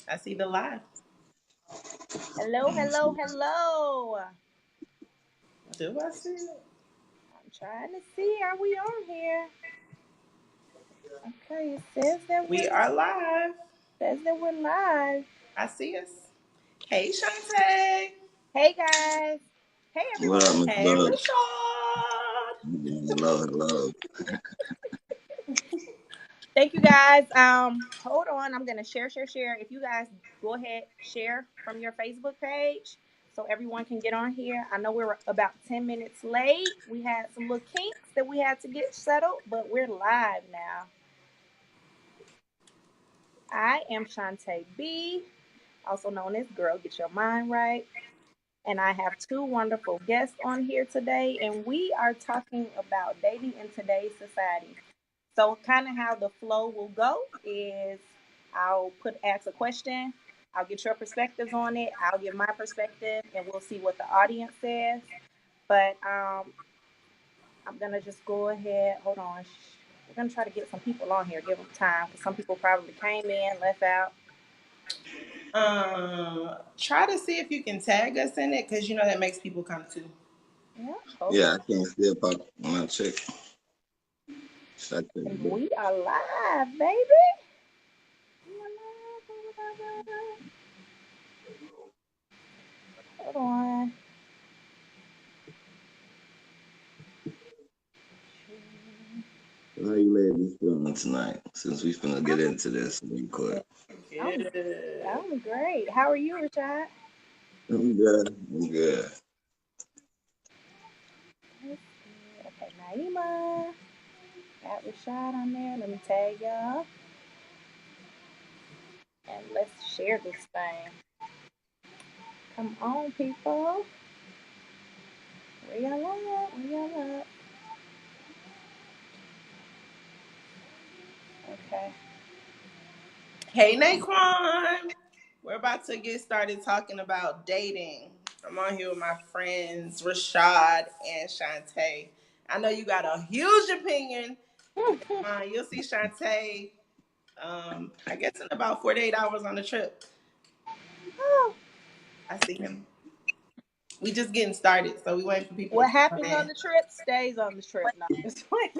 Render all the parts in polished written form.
I see the live. Hello, hello, hello. Do I see it? I'm trying to see. Are we on here? Okay, it says that We are live. we're live. I see us. Hey, Shantae. Hey guys. Hey What up, everyone. Miss Hey, Love? Rashad. Hello, hello. Thank you guys. Hold on. I'm gonna share. If you guys go ahead, share from your Facebook page so everyone can get on here. I know we're about 10 minutes late. We had some little kinks that we had to get settled, but we're live now. I am Shantae B, also known as Girl Get Your Mind Right. And I have two wonderful guests on here today, and we are talking about dating in today's society. So, kind of how the flow will go is I'll ask a question, I'll get your perspectives on it, I'll give my perspective, and we'll see what the audience says. But I'm gonna just go ahead. Hold on. We're gonna try to get some people on here, give them time, because some people probably came in, left out. Try to see if you can tag us in it because you know that makes people come too. Yeah, hold Yeah, on. I can't see if I want to check. Check And it. we are live, baby. Hold on. How you ladies feeling tonight? Since we finna get I'm, into this real quick. I'm, Good. I'm great. How are you, Rashad? I'm good. I'm good. Okay, Naima. Got Rashad on there. Let me tag y'all. And let's share this thing. Come on, people. Where y'all at? Where y'all at? Okay. Hey, Naquan. We're about to get started talking about dating. I'm on here with my friends Rashad and Shantae. I know you got a huge opinion. You'll see Shantae, I guess in about 48 hours on the trip. Oh, I see him. We just getting started, so we waiting for people to what come happens on in. the trip stays on the trip. No, I'm just playing.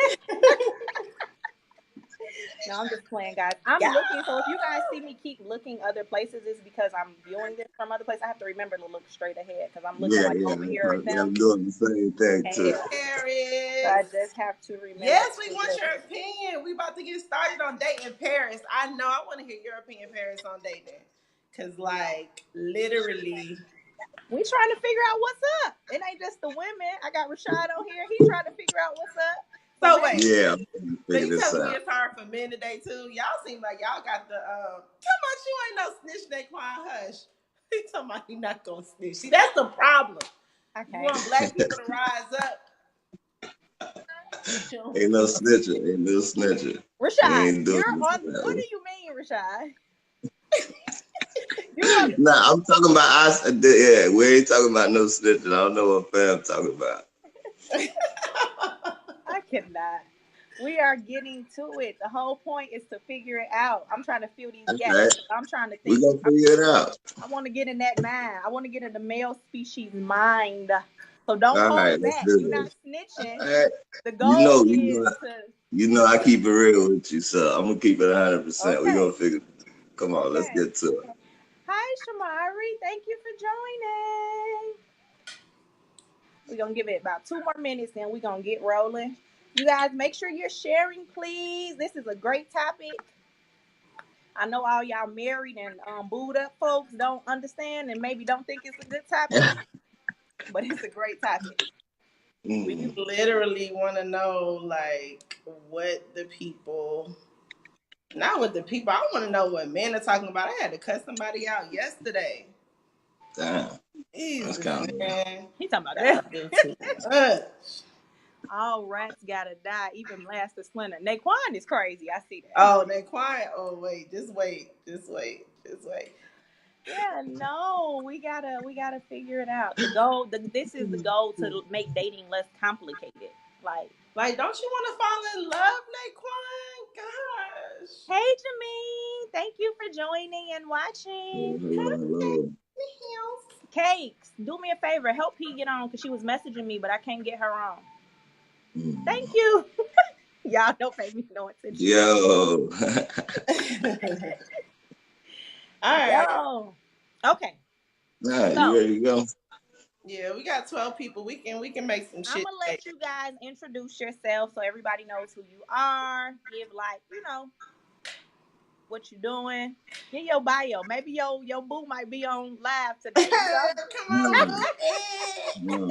No, I'm just playing, guys. I'm Yeah. looking. So if you guys see me keep looking other places, it's because I'm viewing this from other places. I have to remember to look straight ahead because I'm looking Yeah, like yeah. over here at Yeah, them. I'm doing the same thing Hey, too. Yeah. So I Paris. just have to remember Yes, we to want look. your opinion. We about to get started on dating Paris. I know. I want to hear your opinion, Paris, on dating. Cause like literally. We trying to figure out what's up. It ain't just the women. I got Rashad on here. He trying to figure out what's up. So So maybe wait. Yeah, I'm trying to So figure you this telling me out. it's hard for men today too? Y'all seem like y'all got the tell much you ain't no snitch that quiet hush. He talking about he not gonna snitch. See, that's the problem. I You can't. want black people to rise up, but you don't Ain't no snitcher. Ain't no snitcher. We Rashad, ain't doing you're this on. for that What one. do you mean, Rashad? You on? Nah, I'm talking about us. Yeah, we ain't talking about no snitching. I don't know what fam talking about. I cannot. We are getting to it. The whole point is to figure it out. I'm trying to fill these That's gaps. right. I'm trying to We think. gonna figure it out. I want to get in that mind. I want to get in the male species mind. So don't All hold right, let's back. do You're not this. snitching. All right. The You goal know, is to. you know, I keep it real with you, so I'm gonna keep it 100%. We gonna Okay. figure. Come on, let's Okay. get to it. Okay. Hi, Shamari. Thank you for joining. We're going to give it about 2 more minutes, then we're going to get rolling. You guys, make sure you're sharing, please. This is a great topic. I know all y'all married and booed up folks don't understand and maybe don't think it's a good topic, but it's a great topic. we Mm. literally want to know like what the people, not what the people. I want to know what men are talking about. I had to cut somebody out yesterday. Damn, that's Jesus, kind of. man, He talking about y'all that. do too much. All rats gotta die, even Master Splinter. Naquan is crazy. I see that. Oh, they quiet. Oh, wait, just wait, just wait, just wait. Yeah, no, we gotta figure it out. The goal, this is the goal to make dating less complicated. Like, Like, don't you want to fall in love, Naquan? Gosh. hey, Jameen, Thank you for joining and watching. Hello. Cakes, do me a favor. Help P get on because she was messaging me, but I can't get her on. Thank you. Y'all don't pay me no attention. Yo. All right. Yo. Okay. Nah, So, you ready to go? Yeah, we got 12 people. We can make some I'm shit. gonna let you guys introduce yourself so everybody knows who you are. Give what you doing. Get your bio. Maybe your boo might be on live today. Come on, boo.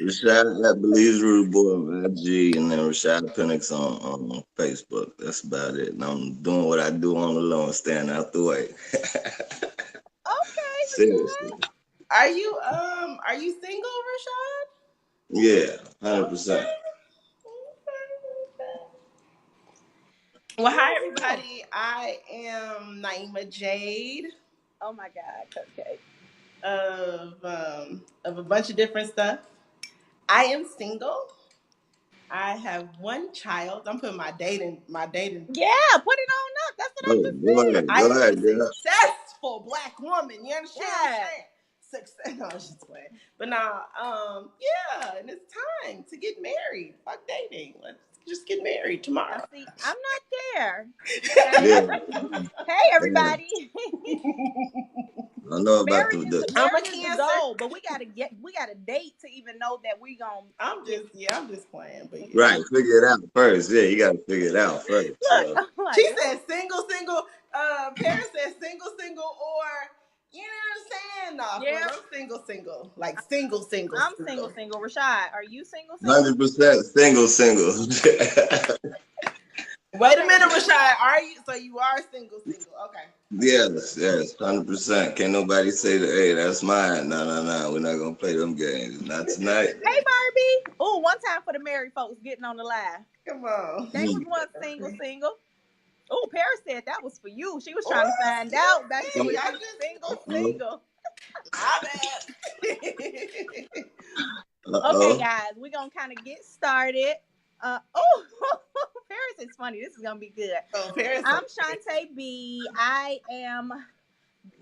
Rashad at Belize Rude Boy on IG, and then Rashad Penix on Facebook. That's about it. And I'm doing what I do on the low and staying out the way. Okay, Seriously. Are you single, Rashad? Yeah, 100%. Well, hi everybody. I am Naima Jade. Oh my God, Cupcake. Of a bunch of different stuff. I am single. I have one child. I'm putting my dating. Yeah, put it on up. That's what I just Go said. ahead. I Go am a ahead, girl. successful Black woman. You understand what I'm Yeah. saying? Success. No, I was just playing. But now, yeah, and it's time to get married. Fuck dating. Let's just get married Now, tomorrow. see, I'm not there. Yeah. Hey, everybody. I know about Marriage is I'm a the Cancer. goal, but we gotta date to even know that we gonna. I'm just playing. But yeah. Right, figure it out first. Yeah, you got to figure it out first. Look, So. I'm like, She said single. Paris said single, or you know what I'm saying? No, Yeah. I'm single. Like single. I'm single. Rashad, are you single? 100% single. Wait a minute, Rashad. Are you? So you are single? Okay. Yes, 100%. Can't nobody say that, hey, that's mine. No. We're not going to play them games. Not tonight. Hey, Barbie. Oh, one time for the married folks getting on the live. Come on. They was once single. Oh, Paris said that was for you. She was trying to find out that she was single. My bad. Okay, guys, we're gonna kind of get started. Paris is funny. This is gonna be good. Oh, Paris. I'm Shantae B. I am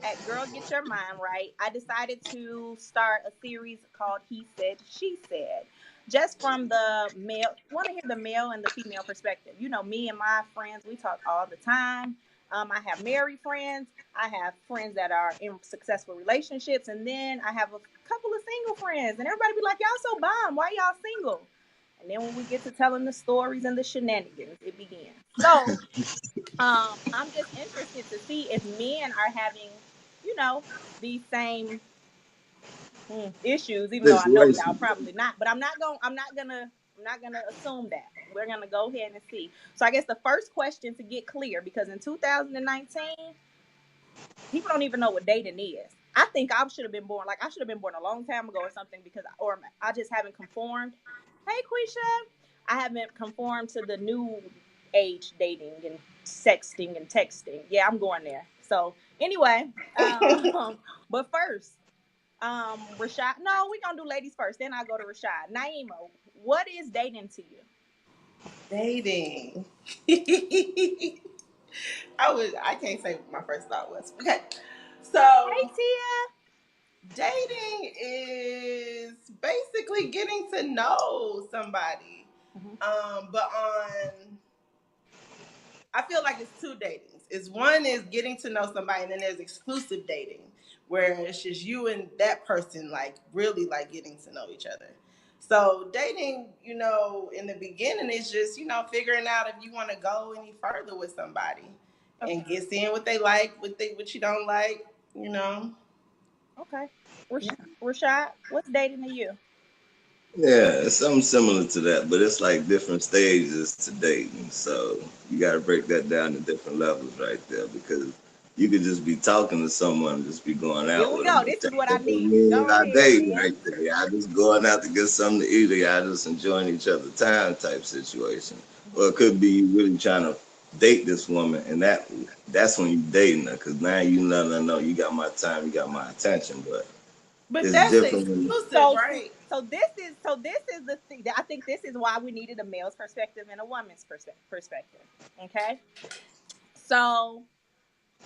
at Girl Get Your Mind Right. I decided to start a series called He Said, She Said. Just from the male, want to hear the male and the female perspective. You know, me and my friends, we talk all the time. I have married friends. I have friends that are in successful relationships. And then I have a couple of single friends. And everybody be like, y'all so bomb. Why y'all single? And then when we get to telling the stories and the shenanigans, it begins. So I'm just interested to see if men are having, these same issues, even though I know y'all probably not. But I'm not gonna assume that. We're gonna go ahead and see. So I guess the first question to get clear, because in 2019, people don't even know what dating is. I think I should have been born a long time ago or something, or I just haven't conformed. Hey, Quisha, I haven't conformed to the new age dating and sexting and texting. Yeah, I'm going there. So anyway, but first, Rashad. No, we're gonna do ladies first. Then I'll go to Rashad. Naima, what is dating to you? Dating. I can't say what my first thought was. Okay. So hey, Tia. Dating is basically getting to know somebody. But I feel like it's two datings. One is getting to know somebody, and then there's exclusive dating, where it's just you and that person, like really like getting to know each other. So dating, in the beginning is just, figuring out if you want to go any further with somebody and get seeing what they like, what you don't like, Okay. Rashad, what's dating to you? Yeah, it's something similar to that, but it's like different stages to dating. So you got to break that down to different levels right there, because you could just be talking to someone and just be going out with them. This is what I need. Y'all dating right there. Y'all just going out to get something to eat, or y'all just enjoying each other's time type situation. Or it could be you really trying to date this woman, and that's when you dating her, because now you know you got my time, you got my attention, but it's that's different. Exclusive, right? So this is the thing. I think this is why we needed a male's perspective and a woman's perspective. Okay. So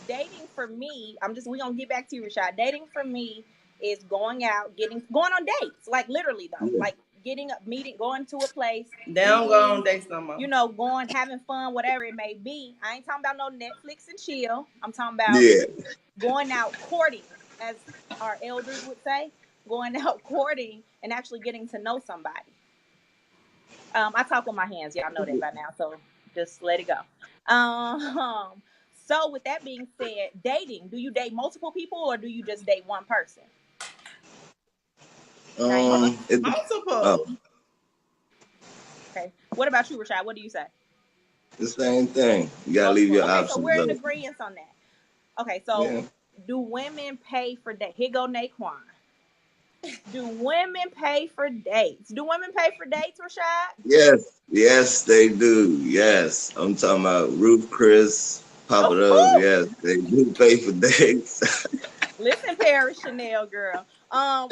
dating for me, we gonna get back to you, Rashad. Dating for me is going out, going on dates. Like literally though. Yeah. Like getting up, meeting, going to a place, They don't go on eating, dates no more. going, having fun, whatever it may be. I ain't talking about no Netflix and chill. I'm talking about Yeah. going out courting, as our elders would say, going out courting and actually getting to know somebody. I talk with my hands. Y'all know that by now, so just let it go. Um, so with that being said, dating. Do you date multiple people or do you just date one person? Naima. It, Multiple. oh, Okay. What about you, Rashad? What do you say? the same thing. You gotta leave Multiple. your Okay, so options we're in open. agreement on that. Okay, so Yeah. do women pay for date? Here go Naquan. Do women pay for dates? Do women pay for dates, Rashad? Yes. Yes, they do. Yes. I'm talking about Ruth Chris, Papa Dove. Oh, Yes, they do pay for dates. listen, Paris Chanel girl. I'm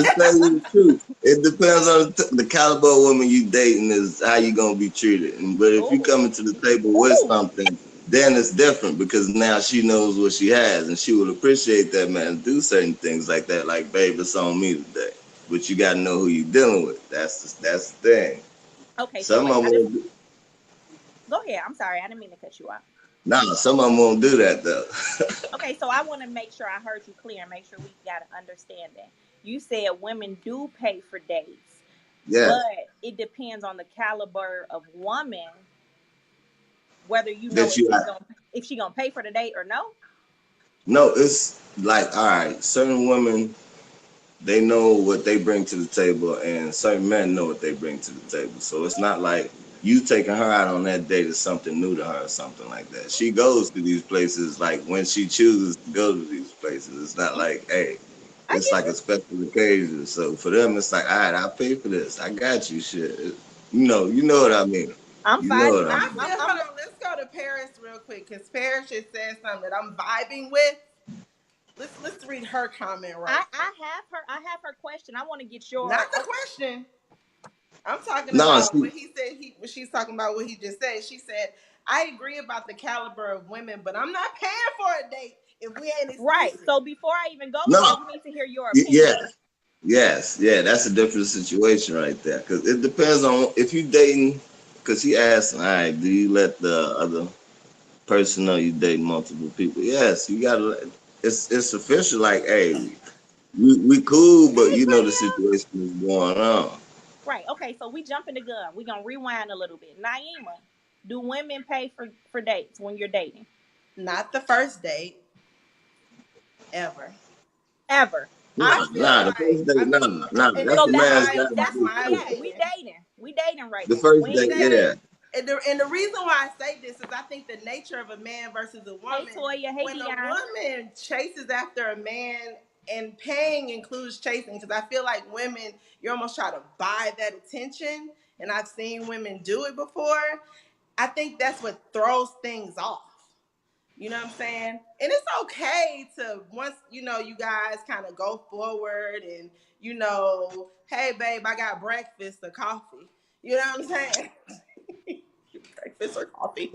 just telling you the truth. It depends on the caliber of woman you dating is how you gonna be treated. But if you Oh, coming to the table with something, then it's different because now she knows what she has and she would appreciate that man do certain things like that. Like, babe, it's on me today. But you gotta know who you dealing with. That's the thing. okay. So Some wait, of them won't go ahead. I'm sorry, I didn't mean to cut you off. some of them won't do that though. Okay, so I want to make sure I heard you clear and make sure we got to understand that. You said women do pay for dates, Yeah. but it depends on the caliber of woman whether you know That you if she gonna pay for the date or no. no, it's like all right, certain women they know what they bring to the table, and certain men know what they bring to the table. So it's not like you taking her out on that date is something new to her or something like that. She goes to these places like when she chooses to go to these places. It's not like, hey, I it's get like you. a special occasion. So for them, it's like, all right, I'll pay for this. I got you, shit. You know what I mean. I'm You know fighting. what I I mean. feel, hold on, let's go to Paris real quick because Paris just said something that I'm vibing with. Let's read her comment right quick. I have her question. I want to get your. Not the question. I'm talking No, about she, what he said. When she's talking about what he just said. She said, "I agree about the caliber of women, but I'm not paying for a date if we ain't Right. exclusive." So before I even go there, no, we need to hear your yeah. opinion. Yes, yeah, that's a different situation right there. Because it depends on if you dating. Because he asked, all right, do you let the other person know you date multiple people? Yes, you gotta. It's official. Like, hey, we cool, but Hey, you know the Graham. situation is going on. Right. Okay. So we jumping the gun. We gonna rewind a little bit. Naima, do women pay for dates when you're dating? Not the first date ever. Ever? I Nah, feel nah, the like first date, I nah, mean, nah. and That's this So the is that's man's my where job to that's that's do where my we first. at. We opinion. dating. We dating right The now. first We We ain't date, married. yeah, dating. And the reason why I say this is I think the nature of a man versus a Hey woman, Toya. Hey when a Dion. woman chases after a man, and paying includes chasing, because I feel like women, you almost try to buy that attention. And I've seen women do it before. I think that's what throws things off. You know what I'm saying? And it's okay to once you guys kind of go forward and hey babe, I got breakfast or coffee. You know what I'm saying? Breakfast or coffee.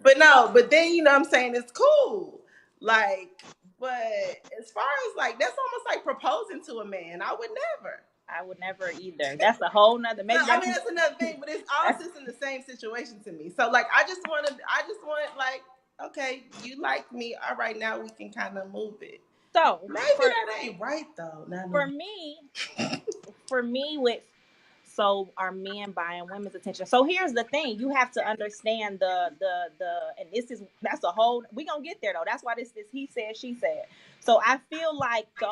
But no, but then what I'm saying, it's cool. Like, but as far as like that's almost like proposing to a man. I would never. I would never either. That's a whole nother. So Maybe I that's mean that's another thing, but it's all that's just in the same situation to me. So like I just want like, okay, you like me, all right, now we can kind of move it. so Maybe for that ain't right though. No, for no. me. For me with so are men buying women's attention. So here's the thing: you have to understand and that's a whole. We gonna get there though. That's why this he said she said. So I feel like the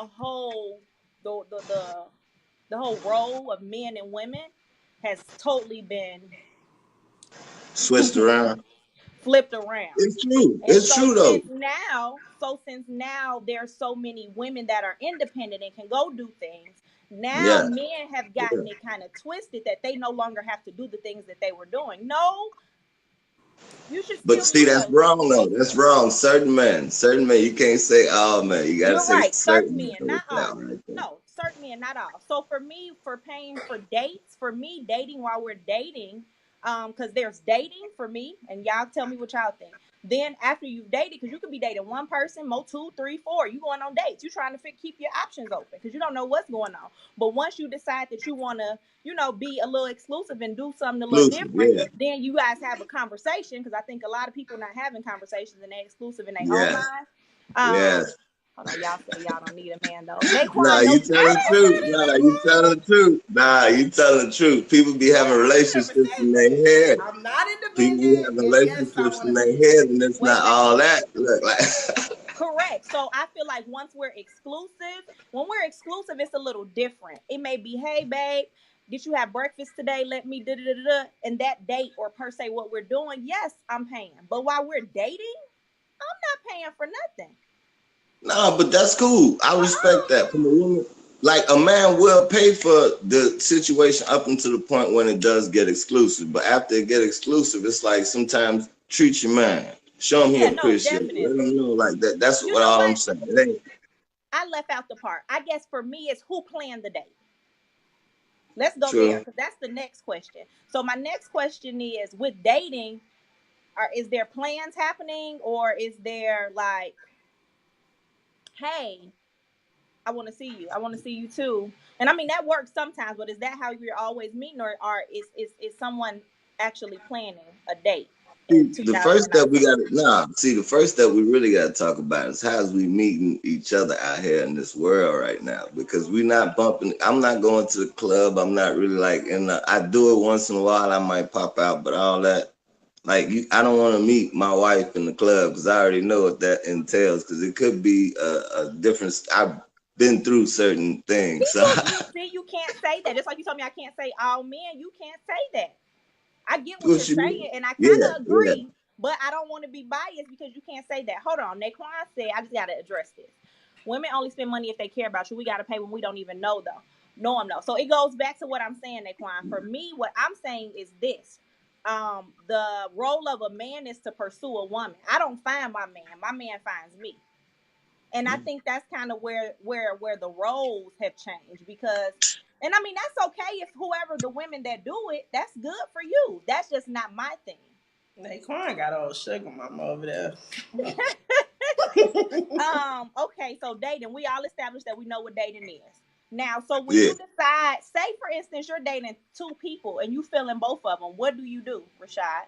whole role of men and women has totally been switched around. flipped around. It's true. And It's true though. since now there's so many women that are independent and can go do things, now Yeah. men have Yeah. gotten it kind of twisted that they no longer have to do the things that they were doing. No, you should But still see, do that's those things. wrong though. That's wrong. Certain men, you can't say all men. You gotta You're say right. Certain certain men men, with not that all. one right there. No, certain men, not all. So for me, for paying for dates, for me dating while we're dating, because there's dating for me, and y'all tell me what y'all think. Then after you've dated, because you could be dating one person, mo 2, 3, 4, you going on dates. You trying to keep your options open because you don't know what's going on. But once you decide that you want to, be a little exclusive and do something a little Exclusive, different, yeah. then you guys have a conversation, because I think a lot of people not having conversations and they exclusive in their own Yes. mind. Yes. Hold on, y'all say y'all don't need a man though. Naquan, Nah, no, you I telling the never truth. said Nah, you telling the truth. Nah, you telling the truth. People be having I never relationships said in their that. head. I'm not People be independent, having and yes, I relationships want a in their man. head, and it's Wait, not wait. all that. Look, like Correct. So I feel like once we're exclusive, when we're exclusive, it's a little different. It may be, hey, babe, did you have breakfast today? Let me da da da da. And that date, or per se what we're doing, yes, I'm paying. But while we're dating, I'm not paying for nothing. no, but that's cool. I respect Uh-uh. that from a woman. Like a man will pay for the situation up until the point when it does get exclusive. But after it get exclusive, it's like sometimes treat your man. Show him he Yeah, no, appreciate it. Let definitely. him know like that. That's You what know all I'm what? saying. It ain't I left out the part. I guess for me, it's who planned the date. Let's go there, true. because that's the next question. So my next question is, with dating, is there plans happening, or is there like, hey, I want to see you. I want to see you too. And I mean that works sometimes, but is that how you're always meeting, or is someone actually planning a date in See, the first step we 2019? got to nah. See, the first step we really got to talk about is how's we meeting each other out here in this world right now. Because we not bumping. I'm not going to the club. I'm not really like. And I do it once in a while. I might pop out, but all that. Like I don't want to meet my wife in the club because I already know what that entails. Because it could be a different. I've been through certain things. So You can't say that. Just like you told me, I can't say all men. You can't say that. I get what you're what you mean? saying, and I kind Yeah, of yeah. agree, but I don't want to be biased because you can't say that. Hold on, Naquan said, I just got to address this. Women only spend money if they care about you. We got to pay when we don't even know, though. No, I'm no. So it goes back to what I'm saying, Naquan. For me, what I'm saying is this. The role of a man is to pursue a woman. I don't find my man. My man finds me. And I think that's kind of where the roles have changed, because, and I mean that's okay if whoever the women that do it, that's good for you. That's just not my thing. Naquan got old sugar mama over there. Okay, so dating, we all established that we know what dating is. Now, so when Yeah. you decide, say for instance, you're dating two people and you feeling both of them, what do you do, Rashad?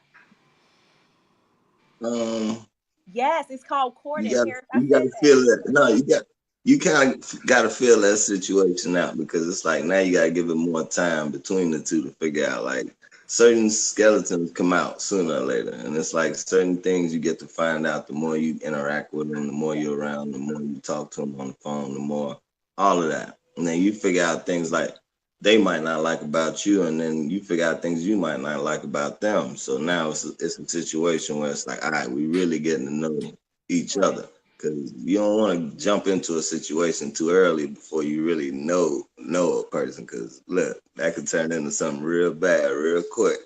Um. Yes, it's called You courting. got Paris, I you got said to that. feel that. No, you kind of got to feel that situation out because it's like now you got to give it more time between the two to figure out like certain skeletons come out sooner or later, and it's like certain things you get to find out the more you interact with them, the more Yeah. you're around, the more you talk to them on the phone, the more all of that, and then you figure out things like they might not like about you, and then you figure out things you might not like about them. So now it's a situation where it's like, all right, we really getting to know each Right. other because you don't want to jump into a situation too early before you really know a person because look that could turn into something real bad real quick.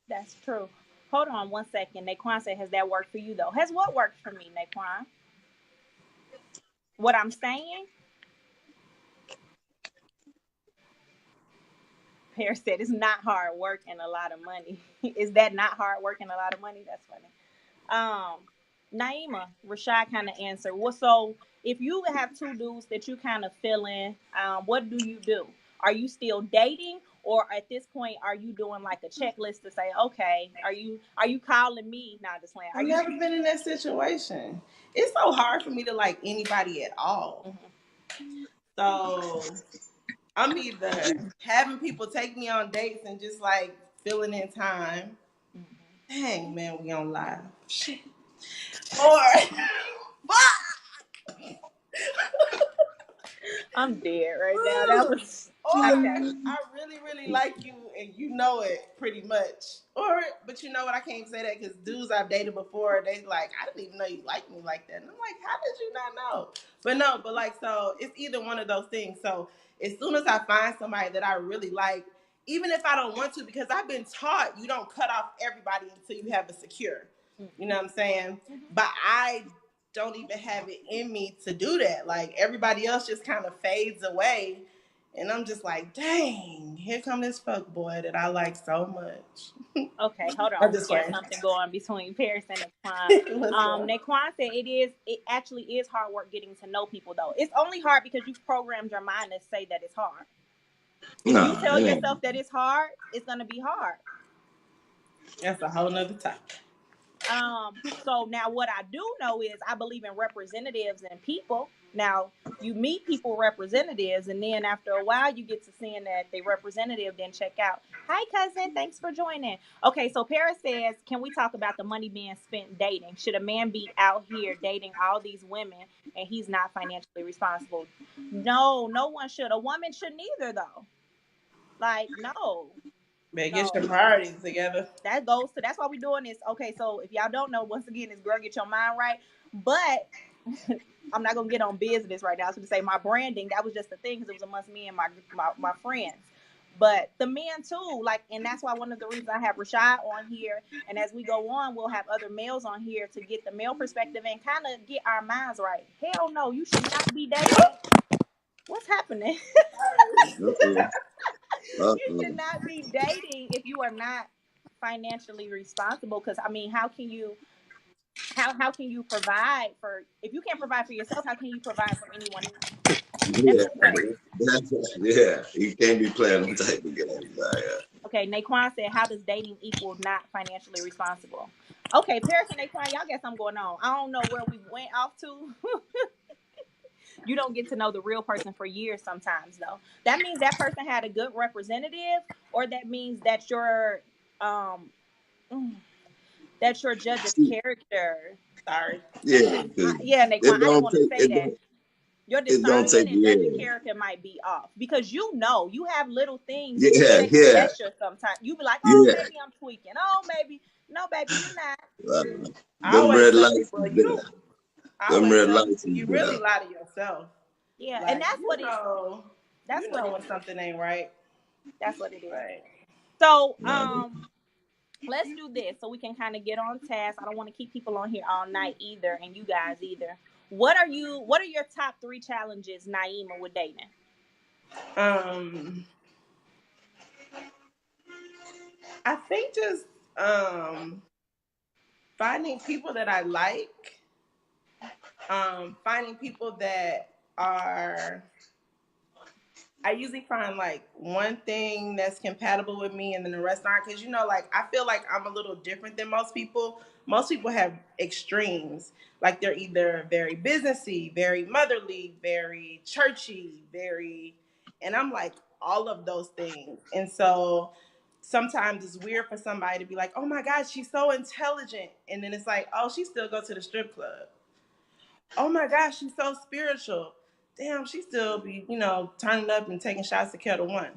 That's true. Hold on one second. Naquan said, has that worked for you though? Has what worked for me, Naquan? What I'm saying? Pear said it's not hard work and a lot of money. Is that not hard work and a lot of money? That's funny. Um, Naima, Rashad kind of answered. Well, so if you have two dudes that you kind of feeling, what do you do? Are you still dating, or at this point, are you doing like a checklist to say, okay, are you calling me? Not just playing. Are I've you? never been in that situation. It's so hard for me to like anybody at all. Mhm. So I'm either having people take me on dates and just like filling in time. Dang man, we on live. Shit. Or I'm dead right now. That Ooh. was Or okay. I really, really like you and you know it pretty much. Or, but you know what? I can't say that because dudes I've dated before, they like, I didn't even know you liked me like that. And I'm like, how did you not know? But no, but like, so it's either one of those things. So as soon as I find somebody that I really like, even if I don't want to, because I've been taught you don't cut off everybody until you have a secure. You know what I'm saying? Mhm. But I don't even have it in me to do that. Like everybody else just kind of fades away. And I'm just like, dang, Here come this fuck boy that I like so much. Okay, hold I'm on. just There's playing. something going between Paris and Naquan. What's up? Naquan said it actually is hard work getting to know people though. It's only hard because you've programmed your mind to say that it's hard. If you Nah, tell it ain't. yourself that it's hard, it's gonna be hard. That's a whole nother topic. So now what I do know is I believe in representatives and people. Now you meet people representatives, and then after a while you get to seeing that they representative, then check out. Hi cousin, thanks for joining. Okay, so Paris says, can we talk about the money being spent dating? Should a man be out here dating all these women and he's not financially responsible? No, no one should. A woman shouldn't either though. Like, no. Better No. get your priorities together. That's why we're doing this. Okay, so if y'all don't know, once again, this girl get your mind right. But I'm not gonna get on business right now. I was gonna say my branding, that was just the thing, because it was amongst me and my friends. But the men too, like, and that's why one of the reasons I have Rashad on here, and as we go on, we'll have other males on here to get the male perspective and kind of get our minds right. Hell no, you should not be dating. What's happening? Uh-oh. You should Uh-oh. not be dating if you are not financially responsible. Because I mean, how can you provide for, if you can't provide for yourself? How can you provide for anyone else? That's Yeah, just crazy. yeah. You can't be playing them type of games. Okay, Naquan said, how does dating equal not financially responsible? Okay, Paris and Naquan, y'all got something going on. I don't know where we went off to. You don't get to know the real person for years sometimes, though. That means that person had a good representative, or that means that your that's your judge of See, character. Sorry. yeah, 'cause Yeah, Naquan, it I didn't don't want to take say that. Your it don't discernment take and judge of yeah. character might be off, because you know you have little things. You Yeah, second yeah, guess your sometimes. You be like, oh, yeah. maybe I'm tweaking. Oh, maybe no, baby, you're not. Uh, I them always red tell lights people is there. I Them always red tell lights people is you really there. lie to yourself. Yeah, and Like that's you what know it when is. something ain't right. That's what it is. Right. So, Nah, let's do this so we can kind of get on task. I don't want to keep people on here all night either, and you guys either. What are your top 3 challenges, Naima, with dating? I think just finding people that I like, finding people that are, I usually find like one thing that's compatible with me and then the rest aren't. Because, like, I feel like I'm a little different than most people. Most people have extremes. Like, they're either very businessy, very motherly, very churchy, and I'm like all of those things. And so sometimes it's weird for somebody to be like, oh my God, she's so intelligent. And then it's like, oh, she still go to the strip club. Oh my gosh, she's so spiritual. Damn, she still be, turning up and taking shots to Kettle One.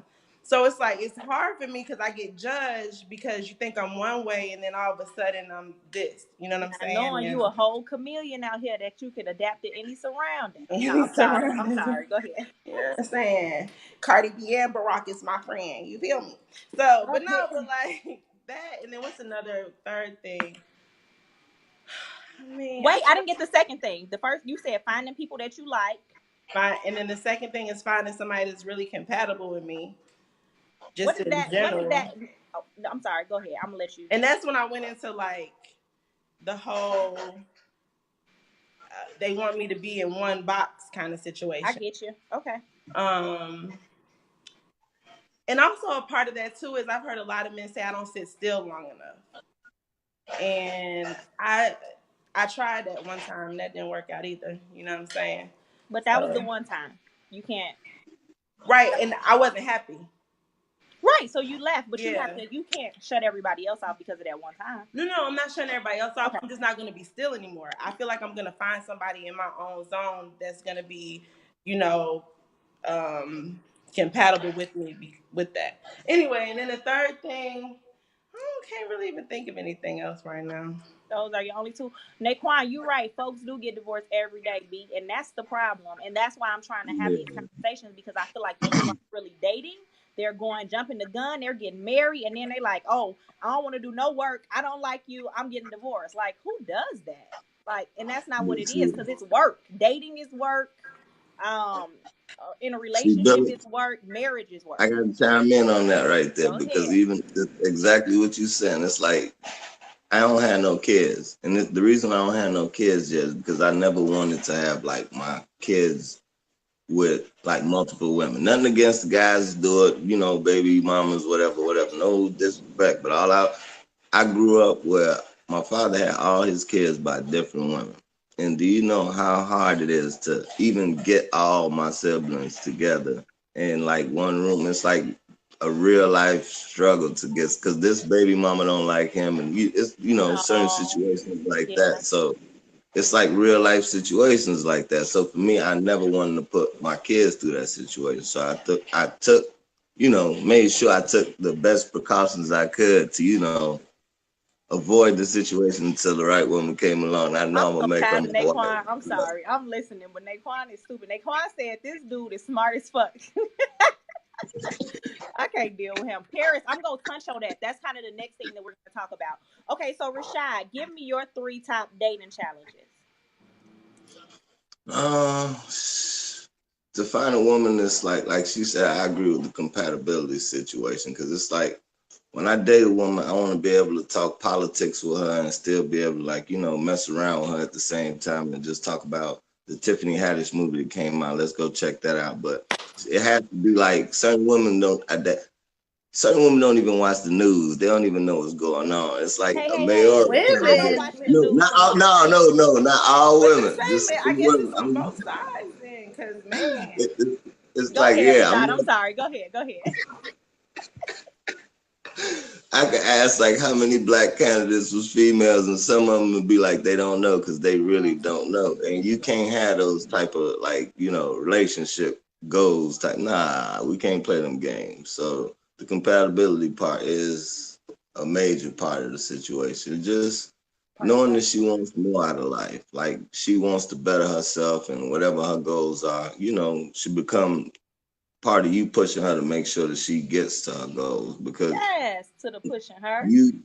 So it's like, it's hard for me because I get judged because you think I'm one way and then all of a sudden I'm this. You know what I'm Not saying? knowing you a whole chameleon out here that you can adapt to any surrounding. And No, he's I'm sorry. I'm surrounded. sorry. Go ahead. You know what I'm saying? Cardi B and Barack is my friend. You feel me? So, but no, but like that. And then what's another third thing? I mean, Wait, I didn't get the second thing. The first, you said finding people that you like. and then the second thing is finding somebody that's really compatible with me, What just is in that? What is general. that? Oh, I'm sorry. Go ahead. I'm gonna let you. And that's when I went into like the whole they want me to be in one box kind of I situation. get you. Okay. Um, and also a part of that too is I've heard a lot of men say I don't sit still long enough, and I tried that one time, that didn't work out either. You know what I'm saying? But that was the So, one time. You can't. right, and I wasn't happy. Right. So you left, but you have Yeah. to. You can't shut everybody else off because of that one time. No, I'm not shutting everybody else off. Okay. I'm just not going to be still anymore. I feel like I'm going to find somebody in my own zone that's going to be, you know, compatible with me with that. Anyway, and then the third thing, can't really even think of anything else right now. Those are your only 2. Naquan, you're right. Folks do get divorced every day, B, and that's the problem. And that's why I'm trying to have these yeah. conversations, because I feel like people aren't really dating. They're going jumping the gun. They're getting married, and then they like, oh, I don't want to do no work. I don't like you. I'm getting divorced. Like, who does that? Like, and that's not what it is, because it's work. Dating is work. Um, In a See, relationship Billy, is work, marriage is I work. got to chime in on that right there Go because ahead. even exactly what you saying, it's like I don't have no kids, and the reason I don't have no kids yet is because I never wanted to have like my kids with like multiple women. Nothing against the guys that do it, you know, baby mamas, whatever, whatever. No disrespect, but I grew up where my father had all his kids by different women. And do you know how hard it is to even get all my siblings together in like one room? It's like a real life struggle to get because this baby mama don't like him, and it's certain Oh, situations like yeah. that. So it's like real life situations like that. So for me, I never wanted to put my kids through that situation. So I took, made sure I took the best precautions I could to, avoid the situation until the right woman came along. I I'm know I'm so gonna make her tired my of wife. Naquan. I'm sorry. I'm listening, but Naquan is stupid. Naquan said this dude is smart as fuck. I can't deal with him. Paris, I'm gonna touch on that. That's kind of the next thing that we're gonna talk about. Okay, so Rashad, give me your 3 top dating challenges. Uh, to find a woman that's like she said, I agree with the compatibility situation because it's like when I date a woman, I want to be able to talk politics with her and still be able to mess around with her at the same time and just talk about the Tiffany Haddish movie that came out. Let's go check that out. But it has to be like certain women don't even watch the news. They don't even know what's going on. It's like Hey, a hey, hey. mayor I be candidate. Women. watching the No, news sometimes. not all But the women. same, Just man, I certain guess it's women. on both sides then, because, man. It's Go like, ahead, yeah, Rashad. I'm sorry. Go ahead. Go ahead. I could ask like how many black candidates was females, and some of them would be like they don't know because they really don't know. And you can't have those type of relationship goals type. Nah, we can't play them games. So the compatibility part is a major part of the situation. Just knowing that she wants more out of life, like she wants to better herself and whatever her goals are, she become part of you pushing her to make sure that she gets to her goals because Yes, to the pushing her. you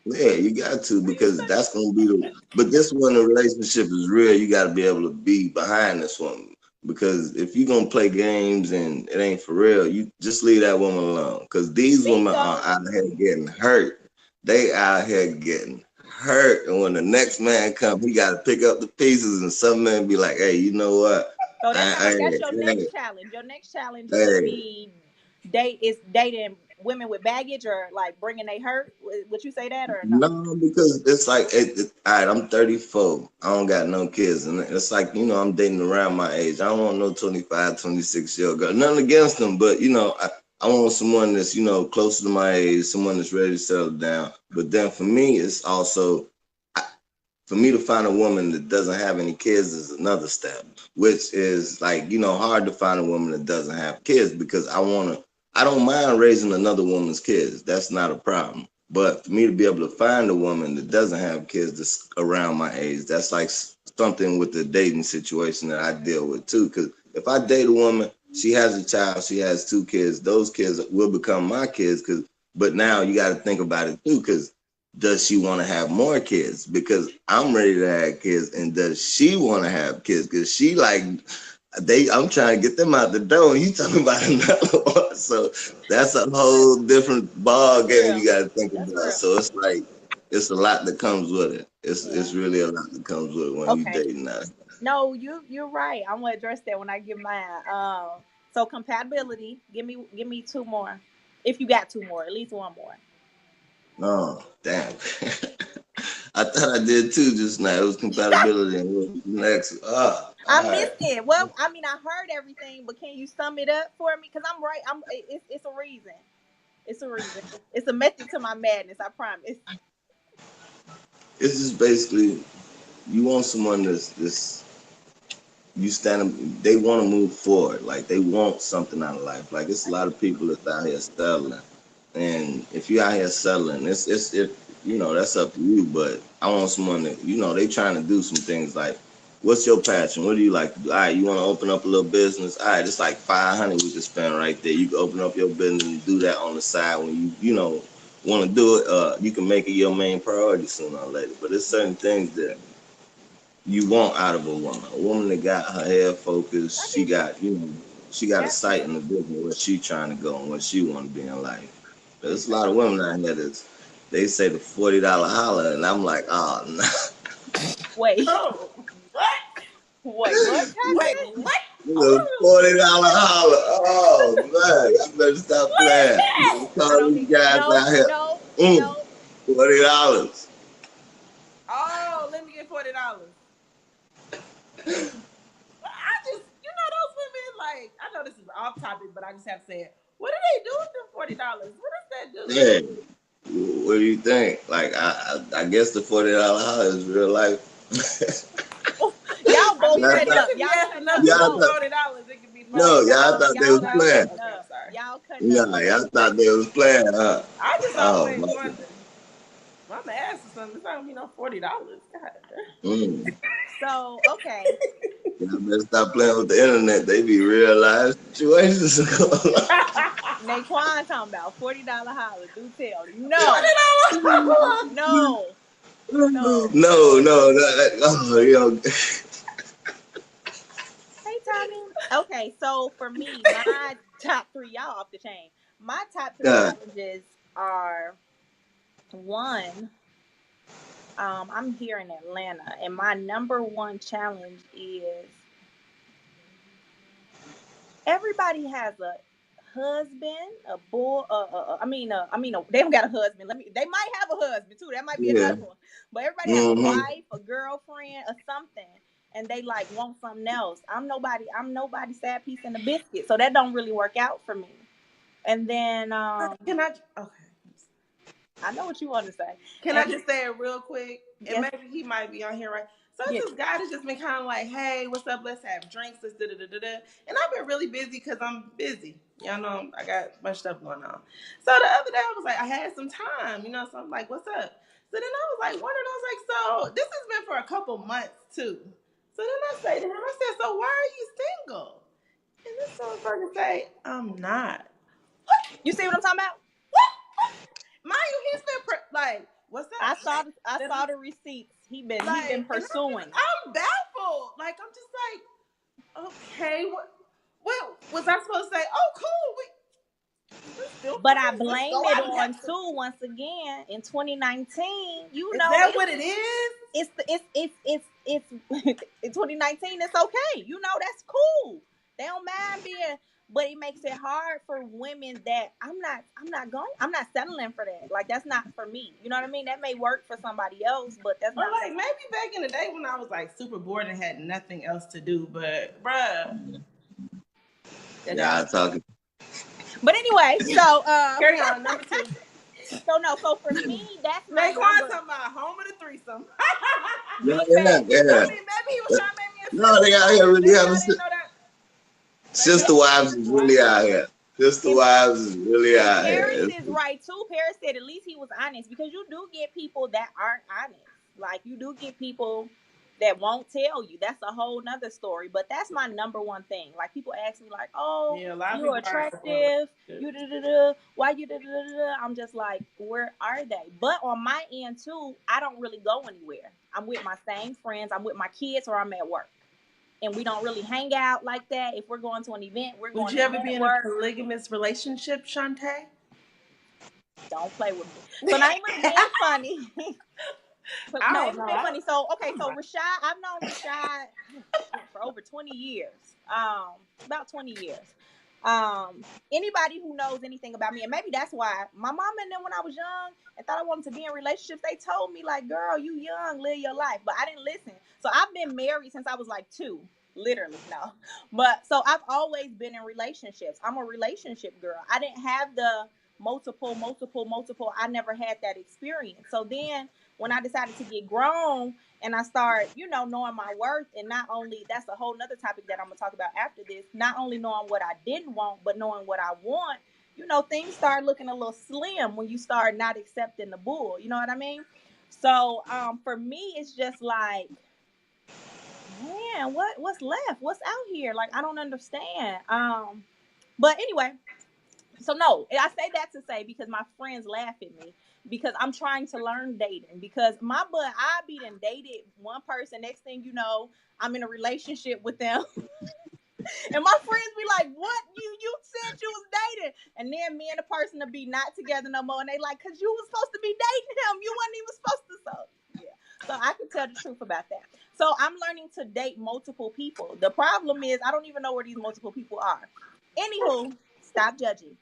you got to What you because say? that's gonna be but this one the relationship is real, you gotta be able to be behind this woman. Because if you're gonna play games and it ain't for real, you just leave that woman alone. Because these women are Bingo. out here getting hurt. They out here getting hurt. And when the next man comes, he gotta pick up the pieces and some men be like, hey, you know what? So that's your Hey, next challenge. Your next challenge is to hey. be dating women with baggage or like bringing they hurt. Would you say that or no? No, because it's like, all right, I'm 34. I don't got no kids. And it's like, I'm dating around my age. I don't want no 25, 26-year-old girl. Nothing against them, but, I want someone that's, closer to my age, someone that's ready to settle down. But then for me, it's also, for me to find a woman that doesn't have any kids is another step, which is like, hard to find a woman that doesn't have kids because I don't mind raising another woman's kids. That's not a problem. But for me to be able to find a woman that doesn't have kids that's around my age, that's like something with the dating situation that I deal with too. Because if I date a woman, she has a child, she has 2 kids, those kids will become my kids. But now you got to think about it too, because does she want to have more kids? Because I'm ready to have kids, and does she want to have kids? Because she like I'm trying to get them out the door, and you talking about another one. So that's a whole different ball That's game real. you got to think That's about. real. So it's like it's a lot that comes with it. Yeah. It's really a lot that comes with it when you Okay. dating now. No, you're right. I'm gonna address that when I give mine. So compatibility. Give me 2 more. If you got 2 more, at least one more. Oh damn! I thought I did too just now. It was compatibility and what was next. I All right. missed it. Well, I mean, I heard everything, but can you sum it up for me? Because I'm right. It's a reason. It's a reason. It's a method to my madness. I promise. It's just basically you want someone that's you stand they want to move forward, like they want something out of life. Like it's a lot of people that's out here settling, and if you out here settling, it's it that's up to you. But I want someone that they trying to do some things. Like what's your passion, what do you like to do? All right, you want to open up a little business. All right, it's like 500 we can spend right there. You can open up your business and do that on the side when you want to do it. You can make it your main priority sooner or later. But there's certain things that you want out of a woman that got her head I focused. She get you. got. she got a That sight in the vision where she trying to go and what she want to be in life. There's a lot of women out here that they say the $40 holler, and I'm like, oh no. wait, Oh, what? what Wait, happened? what? The Oh, $40 holler. Oh man, I better stop what is playing. that? I Call don't these need guys no, out here. no, Mm, no. $40. Oh, let me get $40. I just, those women, like, I know this is off topic, but I just have to say it. What do they do with them $40? What does that do? Yeah. What do you think? Like, I guess the $40 holler is real life. Y'all I both mean, I Y'all cutting guess thought, up. if you Y'all ask cutting enough up. y'all people No, thought, $40, it could be no, money. y'all thought they y'all was y'all playing. cutting Okay, I'm up. sorry. Y'all cutting Yeah, up. y'all thought they was playing, huh? I just Oh always my. wonder. Well, I'm gonna ask for something. It's not gonna be no $40. God Mm. So okay. Y'all better stop playing with the internet. They be real life situations going on. Naquan talking about $40 holler. Do tell. No, $40. no, No, no. no, oh, yo. Hey Tommy. Okay, so for me, my top three, y'all off the chain. My top three God, challenges are one. I'm here in Atlanta, and my number one challenge is everybody has a husband, a boy. They don't got a husband. They might have a husband too. That might be yeah. another one. But everybody has a Mm-hmm. wife, a girlfriend, or something, and they like want something else. I'm nobody. I'm nobody sad piece in the biscuit. So that don't really work out for me. And then Can I? Okay. I know what you want to say. Can I And just say it real quick? And yes, maybe he might be on here, right? So it's yes, this guy that's just been kind of like, hey, what's up? Let's have drinks. Let's da da da da da. And I've been really busy because I'm busy. Y'all know I got much stuff going on. So the other day I was like, I had some time, so I'm like, what's up? So then I was like, wondering, I was like, so this has been for a couple months too. So then I say to him, I said, so why are you single? And this motherfucker say, I'm not. you see what I'm talking about? Mind you, he's been like, what's I up? saw I saw the receipts. He been And pursuing. I'm baffled. Like I'm just like, okay, what was I supposed to say? Oh, cool. We're still But I friends. Let's blame go it out and have on some. too. Once again, in 2019, Is that what it is? it's in 2019. It's okay. That's cool. They don't mind being, but it makes it hard for women that I'm not settling for that. Like that's not for me. You know what I mean? That may work for somebody else, but that's Or not for like maybe back in the day when I was like super bored and had nothing else to do. But bruh, that don't Y'all talking. But anyway, so carry on. Number two. so for me, that's my Naquan number. talking about home of the threesome. Yeah, He yeah, said, yeah. I mean, maybe he was trying to make me a No, they sister out here wife. really Maybe having I didn't know that. Maybe sister I was a wives is sister really wife. out here. Sister and wives is really And out here. Paris is right too. Paris said at least he was honest because you do get people that aren't honest. Like you do get people that won't tell you. That's a whole nother story. But that's my number one thing. Like people ask me like, "Oh, Yeah, a lot of you're people are in attractive. relationships. You da da da. Why you da da da da?" I'm just like, where are they? But on my end too, I don't really go anywhere. I'm with my same friends. I'm with my kids, or I'm at work. And we don't really hang out like that. If we're going to an event, we're Would going you to ever be in a network. polygamous relationship, Shantae? Don't play with me. So now he was being funny. But I no, don't it's know. being funny. So okay, I'm so right. Rashad, I've known Rashad for over 20 years. About 20 years. Anybody who knows anything about me, and maybe that's why my mom and them when I was young and thought I wanted to be in relationships, they told me like, girl, you young, live your life. But I didn't listen. So I've been married since I was like 2. Literally, no. But so I've always been in relationships. I'm a relationship girl. I didn't have the multiple. I never had that experience. So then when I decided to get grown and I start, knowing my worth, and not only that's a whole nother topic that I'm gonna talk about after this, not only knowing what I didn't want, but knowing what I want, things start looking a little slim when you start not accepting the bull. You know what I mean? So for me, it's just like, man, what's left? What's out here? Like I don't understand. But anyway, so no, I say that to say because my friends laugh at me because I'm trying to learn dating because my butt I be done dated one person. Next thing you know, I'm in a relationship with them. And my friends be like, what? You said you was dating. And then me and the person to be not together no more. And they like, because you was supposed to be dating him. You wasn't even supposed to. So, yeah. So I can tell the truth about that. So I'm learning to date multiple people. The problem is I don't even know where these multiple people are. Anywho, stop judging.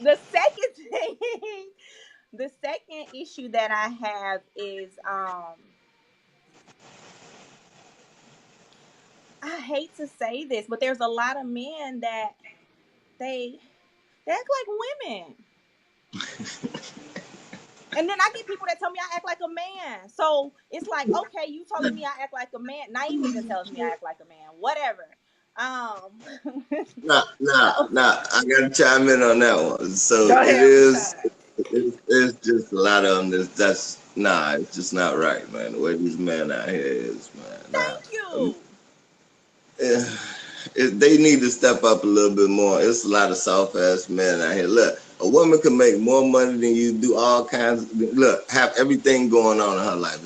The second thing, the second issue that I have is I hate to say this, but there's a lot of men that they act like women. And then I get people that tell me I act like a man. So it's like, okay, you telling me I act like a man. Naima tells me I act like a man. Whatever. Nah. I gotta chime in on that one. So Go it ahead, is. Rashad. It's just a lot of them. It's just not right, man. The way these men out here is, man. Thank you. They need to step up a little bit more. It's a lot of soft ass men out here. Look, a woman can make more money than you, do all kinds of, look, have everything going on in her life.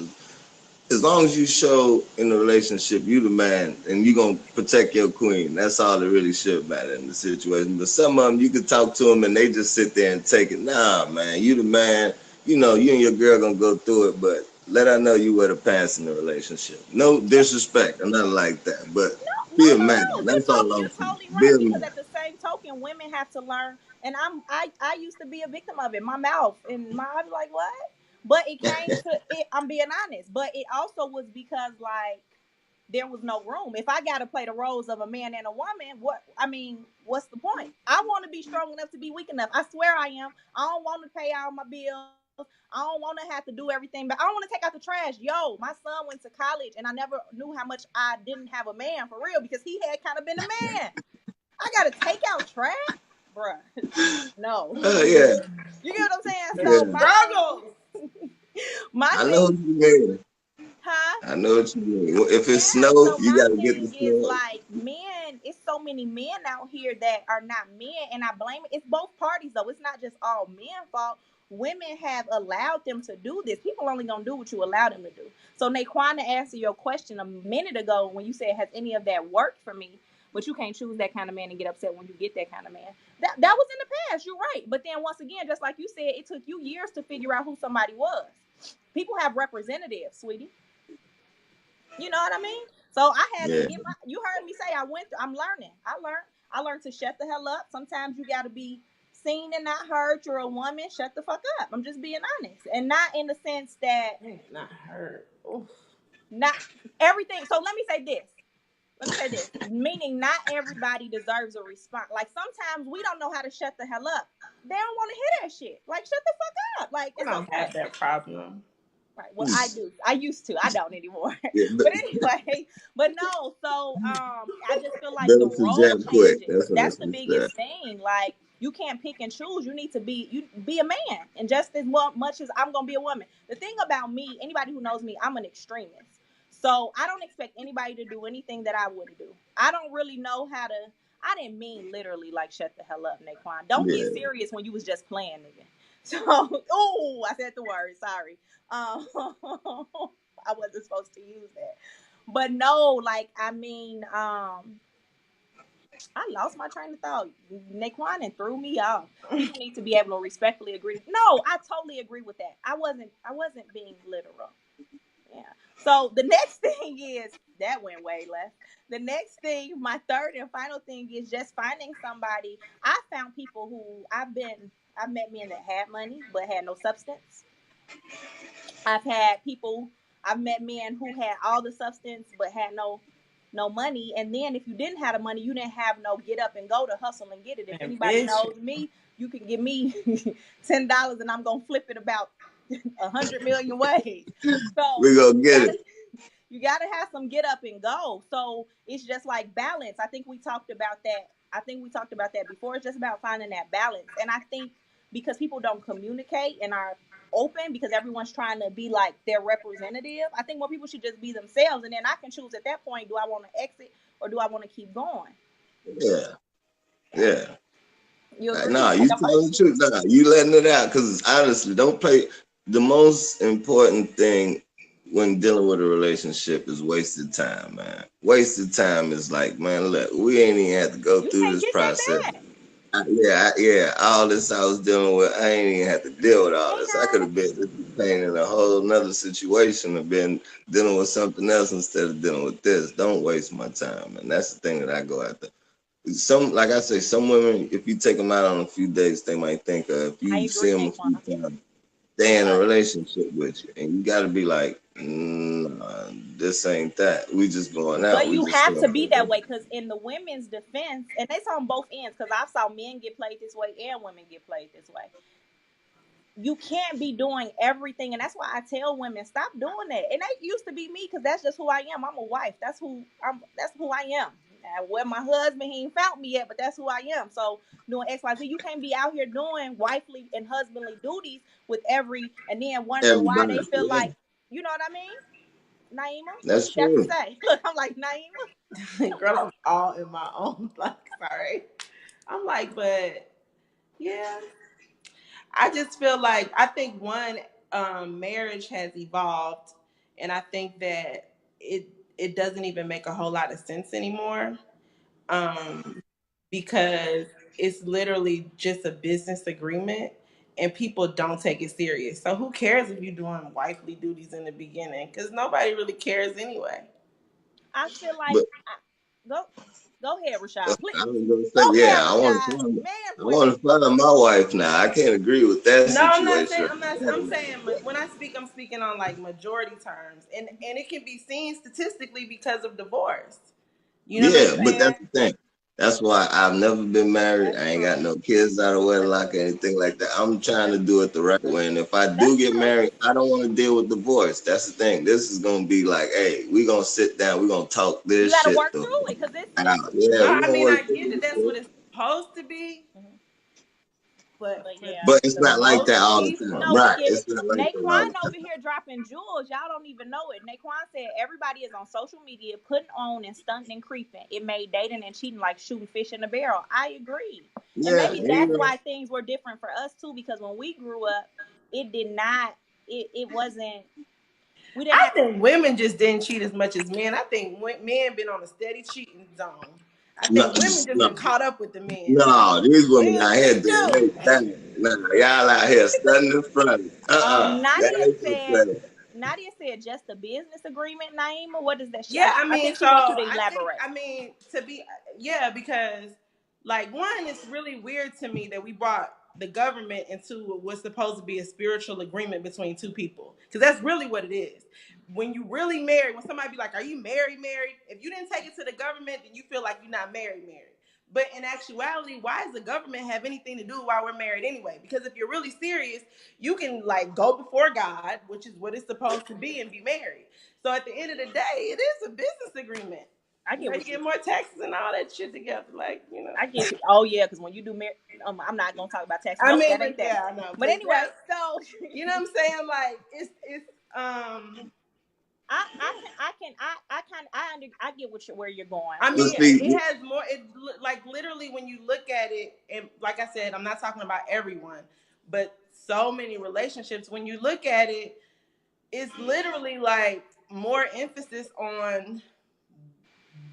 As long as you show in the relationship you the man and you gonna protect your queen, that's all that really should matter in the situation. But some of them, you can talk to them and they just sit there and take it. Nah, man, you the man. You know, you and your girl gonna go through it, but let her know you wear the pants in the relationship. No disrespect or nothing like that, but be a man. That's all I'm You're saying. totally Be right. a Because man. at the same token, women have to learn. And I used to be a victim of it. My mouth and I was like, what? But it came to it. I'm being honest. But it also was because like there was no room. If I got to play the roles of a man and a woman, what's the point? I want to be strong enough to be weak enough. I swear I am. I don't want to pay all my bills. I don't want to have to do everything, but I don't want to take out the trash. Yo, my son went to college and I never knew how much I didn't have a man for real because he had kind of been a man. I got to take out trash? Bruh. No. Yeah. You get what I'm saying? So Yeah. Struggle. my I know thing, what you mean. huh? I know what you mean. If it Yeah, snow, so you my gotta get the thing is snow. like men, it's so many men out here that are not men, and I blame it. It's both parties though. It's not just all men fault. Women have allowed them to do this. People only gonna do what you allow them to do. So Naquan, to answer your question a minute ago when you said has any of that worked for me, but you can't choose that kind of man and get upset when you get that kind of man. That was in the past, you're right. But then once again, just like you said, it took you years to figure out who somebody was. People have representatives, sweetie. You know what I mean? So I had to Yeah. get my. You heard me say I went. I'm learning. I learned to shut the hell up. Sometimes you got to be seen and not heard. You're a woman. Shut the fuck up. I'm just being honest, and not in the sense that Not hurt. Oof. not everything. So let me say this. Meaning not everybody deserves a response. Like sometimes we don't know how to shut the hell up. They don't want to hear that shit. Like shut the fuck up. Like I it's don't okay. have that problem. Right. Well, I do. I used to. I don't anymore. Yeah, But anyway, but no. So I just feel like the Bills to role jam quick. changes. That's what That's it's the said. biggest thing. Like you can't pick and choose. You need to be a man. And just as much as I'm gonna be a woman. The thing about me, anybody who knows me, I'm an extremist. So I don't expect anybody to do anything that I wouldn't do. I don't really know how to. I didn't mean literally like shut the hell up, Naquan. Don't Yeah. get serious when you was just playing, nigga. So, oh, I said the word. Sorry. I wasn't supposed to use that. But no, like I lost my train of thought. Naquan and threw me off. People need to be able to respectfully agree. No, I totally agree with that. I wasn't being literal. Yeah. So the next thing is that went way left. The next thing, my third and final thing is just finding somebody. I found people who I've met men that had money but had no substance. I've met men who had all the substance but had no money. And then if you didn't have the money, you didn't have no get up and go to hustle and get it. If anybody knows me, you can give me $10 and I'm gonna flip it about 100 million ways. So We gonna get it. you gotta have some get up and go. So it's just like balance. I think we talked about that. Before. It's just about finding that balance. And I think because people don't communicate and are open because everyone's trying to be like their representative, I think more people should just be themselves. And then I can choose at that point, do I want to exit or do I want to keep going? Yeah. Yeah. You agree? Nah, you telling the truth. Nah, you letting it out. Because honestly, don't play. The most important thing when dealing with a relationship is wasted time, man. Wasted time is like, man, look, we ain't even had to go You through can't this get that process. back. Yeah. All this I was dealing with, I ain't even had to deal with all Hey this. I could have been pain in a whole nother situation and been dealing with something else instead of dealing with this. Don't waste my time, and that's the thing that I go after. Some, like I say, some women, if you take them out on a few dates, they might think if I you see agree, them a few Naquan. times, they in a relationship with you, and you got to be like, nah, this ain't that. We just going out. But We you just have to be that going. way because in the women's defense, and it's on both ends because I saw men get played this way and women get played this way. You can't be doing everything, and that's why I tell women stop doing that. And that used to be me because that's just who I am. I'm a wife. That's who I'm. That's who I am. Now, where my husband, he ain't found me yet, but that's who I am. So doing X, Y, Z, you can't be out here doing wifely and husbandly duties with every, and then wonder why they Everybody, feel yeah, like, you know what I mean? Naima, what that's you got to true. say? Look, I'm like Naima. Girl, I'm all in my own. Like, sorry. I'm like, but yeah, I just feel like I think one, marriage has evolved, and I think that it doesn't even make a whole lot of sense anymore, um, because it's literally just a business agreement, and people don't take it serious. So who cares if you're doing wifely duties in the beginning? Because nobody really cares anyway. I feel like But go go ahead, Rashad. Please I was gonna go say, yeah, ahead, Rashad. Man, I please. want to find my wife now. I can't agree with that No, I'm not saying. situation. I'm not. I'm saying when I speak, I'm speaking on like majority terms, and it can be seen statistically because of divorce. You know what I'm Yeah, but saying? that's the thing. That's why I've never been married. That's I ain't true. got no kids out of wedlock or anything like that. I'm trying to That's do it the right way. And if I do That's get true. married, I don't want to deal with divorce. That's the thing. This is gonna be like, hey, we gonna sit down, we gonna talk You this got to shit work though. through it because Out. it's. Yeah, no. we I gonna mean, I work get through that this that's what shit. it's supposed to be, Mhm. but But for yeah, But it's the not like most that all the time. no, people, but Right. get It's not like that all Naquan the over time. here dropping jewels. Y'all don't even know it. Naquan said everybody is on social media putting on and stunting and creeping. It made dating and cheating like shooting fish in a barrel. I agree, and Yeah, maybe you that's know. why things were different for us too. Because when we grew up, it did not. It wasn't. We didn't I have. think women just didn't cheat as much as men. I think men been on a steady cheating zone. I No, think women just been no. caught up with the men. No, these women Yes, out they here doing do. they thing. Nah, y'all out here studying in front. That Nadia ain't said. the Nadia said just a business agreement. Naima, what does that? Yeah, I I mean, think so she wants you to I think, elaborate. I mean, to be, yeah, because like one, it's really weird to me that we brought the government into what's supposed to be a spiritual agreement between two people, because that's really what it is. When you really married, when somebody be like, "Are you married?" Married? If you didn't take it to the government, then you feel like you're not married. Married. But in actuality, why does the government have anything to do while we're married anyway? Because if you're really serious, you can like go before God, which is what it's supposed to be, and be married. So at the end of the day, it is a business agreement. I You get know, you what you. get more taxes and all that shit together. Like, you know. I get you. Oh yeah, because when you do I'm not gonna talk about taxes. I Nope, mean, that but ain't that. yeah, I know. But But anyway, yeah, so you know what I'm saying? Like, it's I get where you're going. I But mean, it see, has more. It like literally when you look at it, and like I said, I'm not talking about everyone, but so many relationships. When you look at it, it's literally like more emphasis on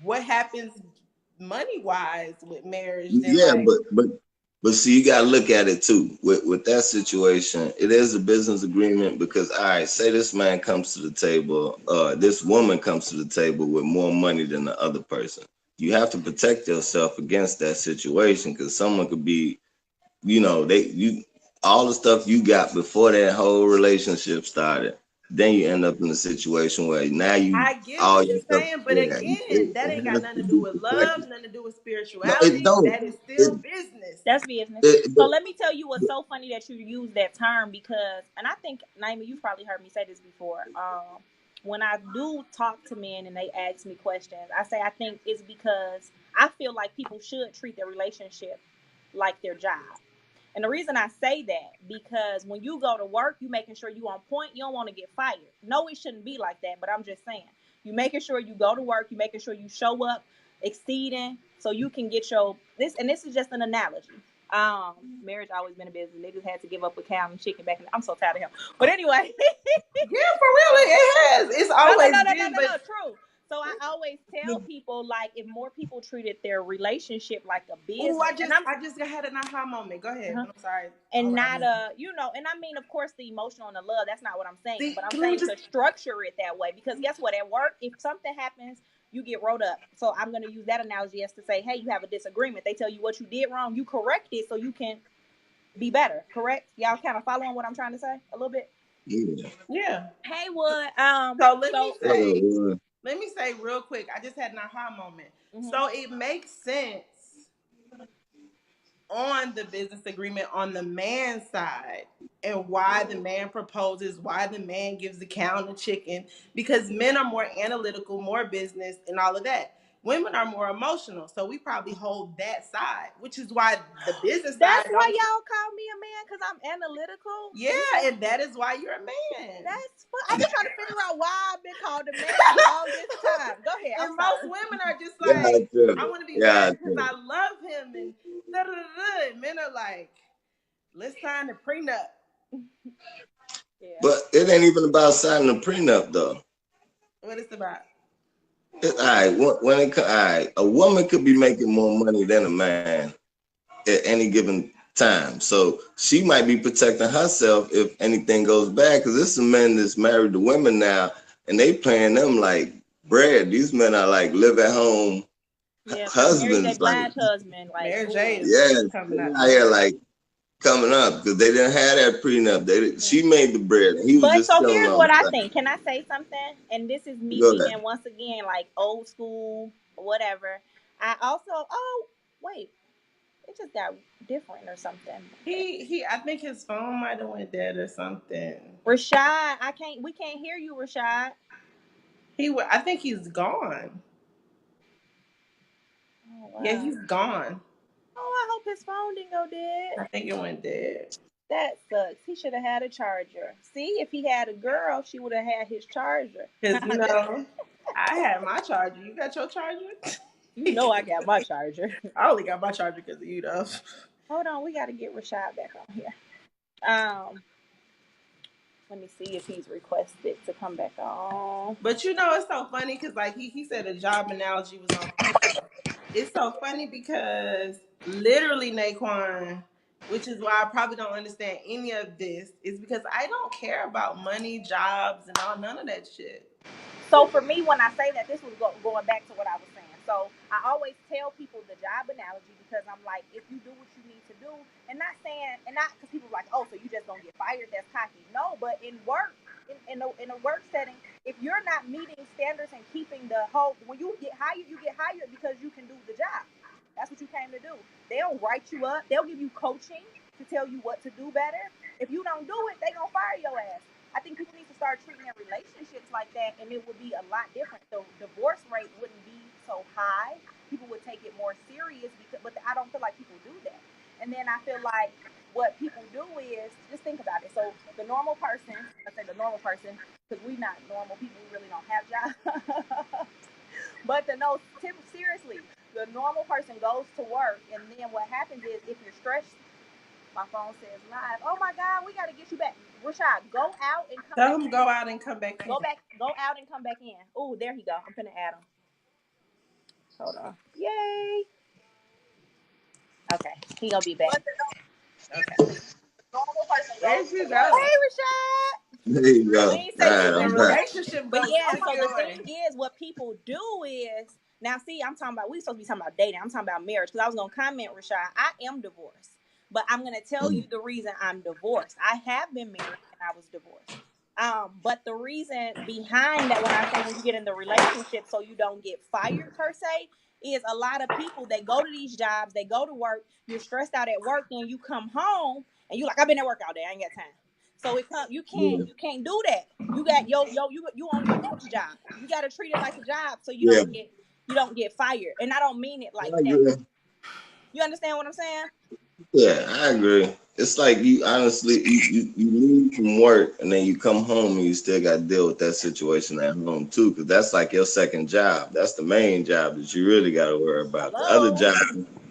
what happens money wise with marriage than yeah, like. but see, you gotta look at it too. With that situation, it is a business agreement because all right, say this man comes to the table, this woman comes to the table with more money than the other person. You have to protect yourself against that situation because someone could be, you all the stuff you got before that whole relationship started. Then you end up in a situation where now I get all what your you're stuff, saying, but yeah, again, that ain't it got has nothing to to do be with love, protected. nothing to do with No, it spirituality. don't. That is still It, business. that's business. So but let me tell you what's so funny that you use that term because, and I think Naima, you've probably heard me say this before. When I do talk to men and they ask me questions, I say I think it's because I feel like people should treat their relationship like their job. And the reason I say that because when you go to work, you making sure you on point. You don't want to get fired. No, it shouldn't be like that. But I'm just saying, you making sure you go to work. You making sure you show up, exceeding, so you can get your this. And this is just an analogy. Marriage always been a business. Niggas had to give up with cow and chicken back in. I'm so tired of him. But anyway. Yeah, for real, it has. It's always been, but true. So I always tell people, like, if more people treated their relationship like a business. Oh, I just had an aha moment. Go ahead. I'm sorry. And not and I mean, of course, the emotional and the love. That's not what I'm saying. See, but I'm saying to structure it that way, because guess what? At work, if something happens, you get rolled up. So I'm going to use that analogy as to say, hey, you have a disagreement. They tell you what you did wrong. You correct it so you can be better. Correct? Y'all kind of following what I'm trying to say a little bit? Yeah. Hey, Wood. So let me say real quick. I just had an aha moment. So it makes sense on the business agreement on the man's side, and why the man proposes, why the man gives the cow and the chicken, because men are more analytical, more business, and all of that. Women are more emotional, so we probably hold that side, which is why the business That's side. why y'all call me a man, because I'm analytical. Yeah, and that is why you're a man. That's fun. I've been trying to figure out why I've been called a man all this time. Go ahead. And most women are just like, I want to be married because I love him, and da da da. And men are like, let's sign the prenup. Yeah. But it ain't even about signing a prenup, though. What it's about? A woman could be making more money than a man at any given time, so she might be protecting herself if anything goes bad. Because there's some men that's married to women now, and they playing them like bread. These men are like live at home husbands, like husband, like Mary J. Coming out here like coming up because they didn't have that prenup. She made the bread. And he was just so here's what I think. Can I say something? And this is me being once again like old school, whatever. I also it just got different or something. I think his phone might have went dead or something. Rashad, we can't hear you, Rashad. I think he's gone. Oh, wow. Yeah, he's gone. Oh, I hope his phone didn't go dead. I think it went dead. That sucks. He should have had a charger. See, if he had a girl, she would have had his charger. Because, I had my charger. You got your charger? You know I got my charger. I only got my charger because of you, though. Hold on. We got to get Rashad back on here. Let me see if he's requested to come back on. But it's so funny because like he said a job analogy was on. It's so funny because literally, Naquan, which is why I probably don't understand any of this, is because I don't care about money, jobs, and none of that shit. So for me, when I say that, this was going back to what I was saying. So I always tell people the job analogy because I'm like, if you do what you need to do, and not because people are like, oh, so you just gonna get fired? That's cocky. No, but in work, in a work setting, if you're not meeting standards and keeping when you get hired because you can do the job. That's what you came to do. They'll write you up. They'll give you coaching to tell you what to do better. If you don't do it, they gonna fire your ass. I think people need to start treating their relationships like that, and it would be a lot different. The divorce rate wouldn't be so high. People would take it more serious, but I don't feel like people do that. And then I feel like what people do is, just think about it. So the normal person, I say the normal person, because we not normal people, we really don't have jobs. But seriously, the normal person goes to work, and then what happens is, if you're stressed, my phone says live. Oh my God, we got to get you back. Rashad, go out and come back in. Tell him go out and come back in. Go out and come back in. Oh, there he go. I'm finna add him. Hold on. Yay. Okay, he gonna be back. Okay. There you go. Hey, Rashad. There you go. Relationship. But yeah, so the thing is, what people do is, now see, we supposed to be talking about dating. I'm talking about marriage, because I was gonna comment, Rashad, I am divorced. But I'm going to tell you the reason I'm divorced. I have been married and I was divorced. But the reason behind that, when I say when you get in the relationship so you don't get fired per se, is a lot of people, they go to these jobs, they go to work, you're stressed out at work, then you come home and you're like, I've been at work all day, I ain't got time. So you can't do that. You got you on your next job. You got to treat it like a job so you don't get fired. And I don't mean it like that. You understand what I'm saying? Yeah, I agree. It's like you honestly, you leave from work and then you come home and you still got to deal with that situation at home too, because that's like your second job. That's the main job that you really got to worry about. The other job,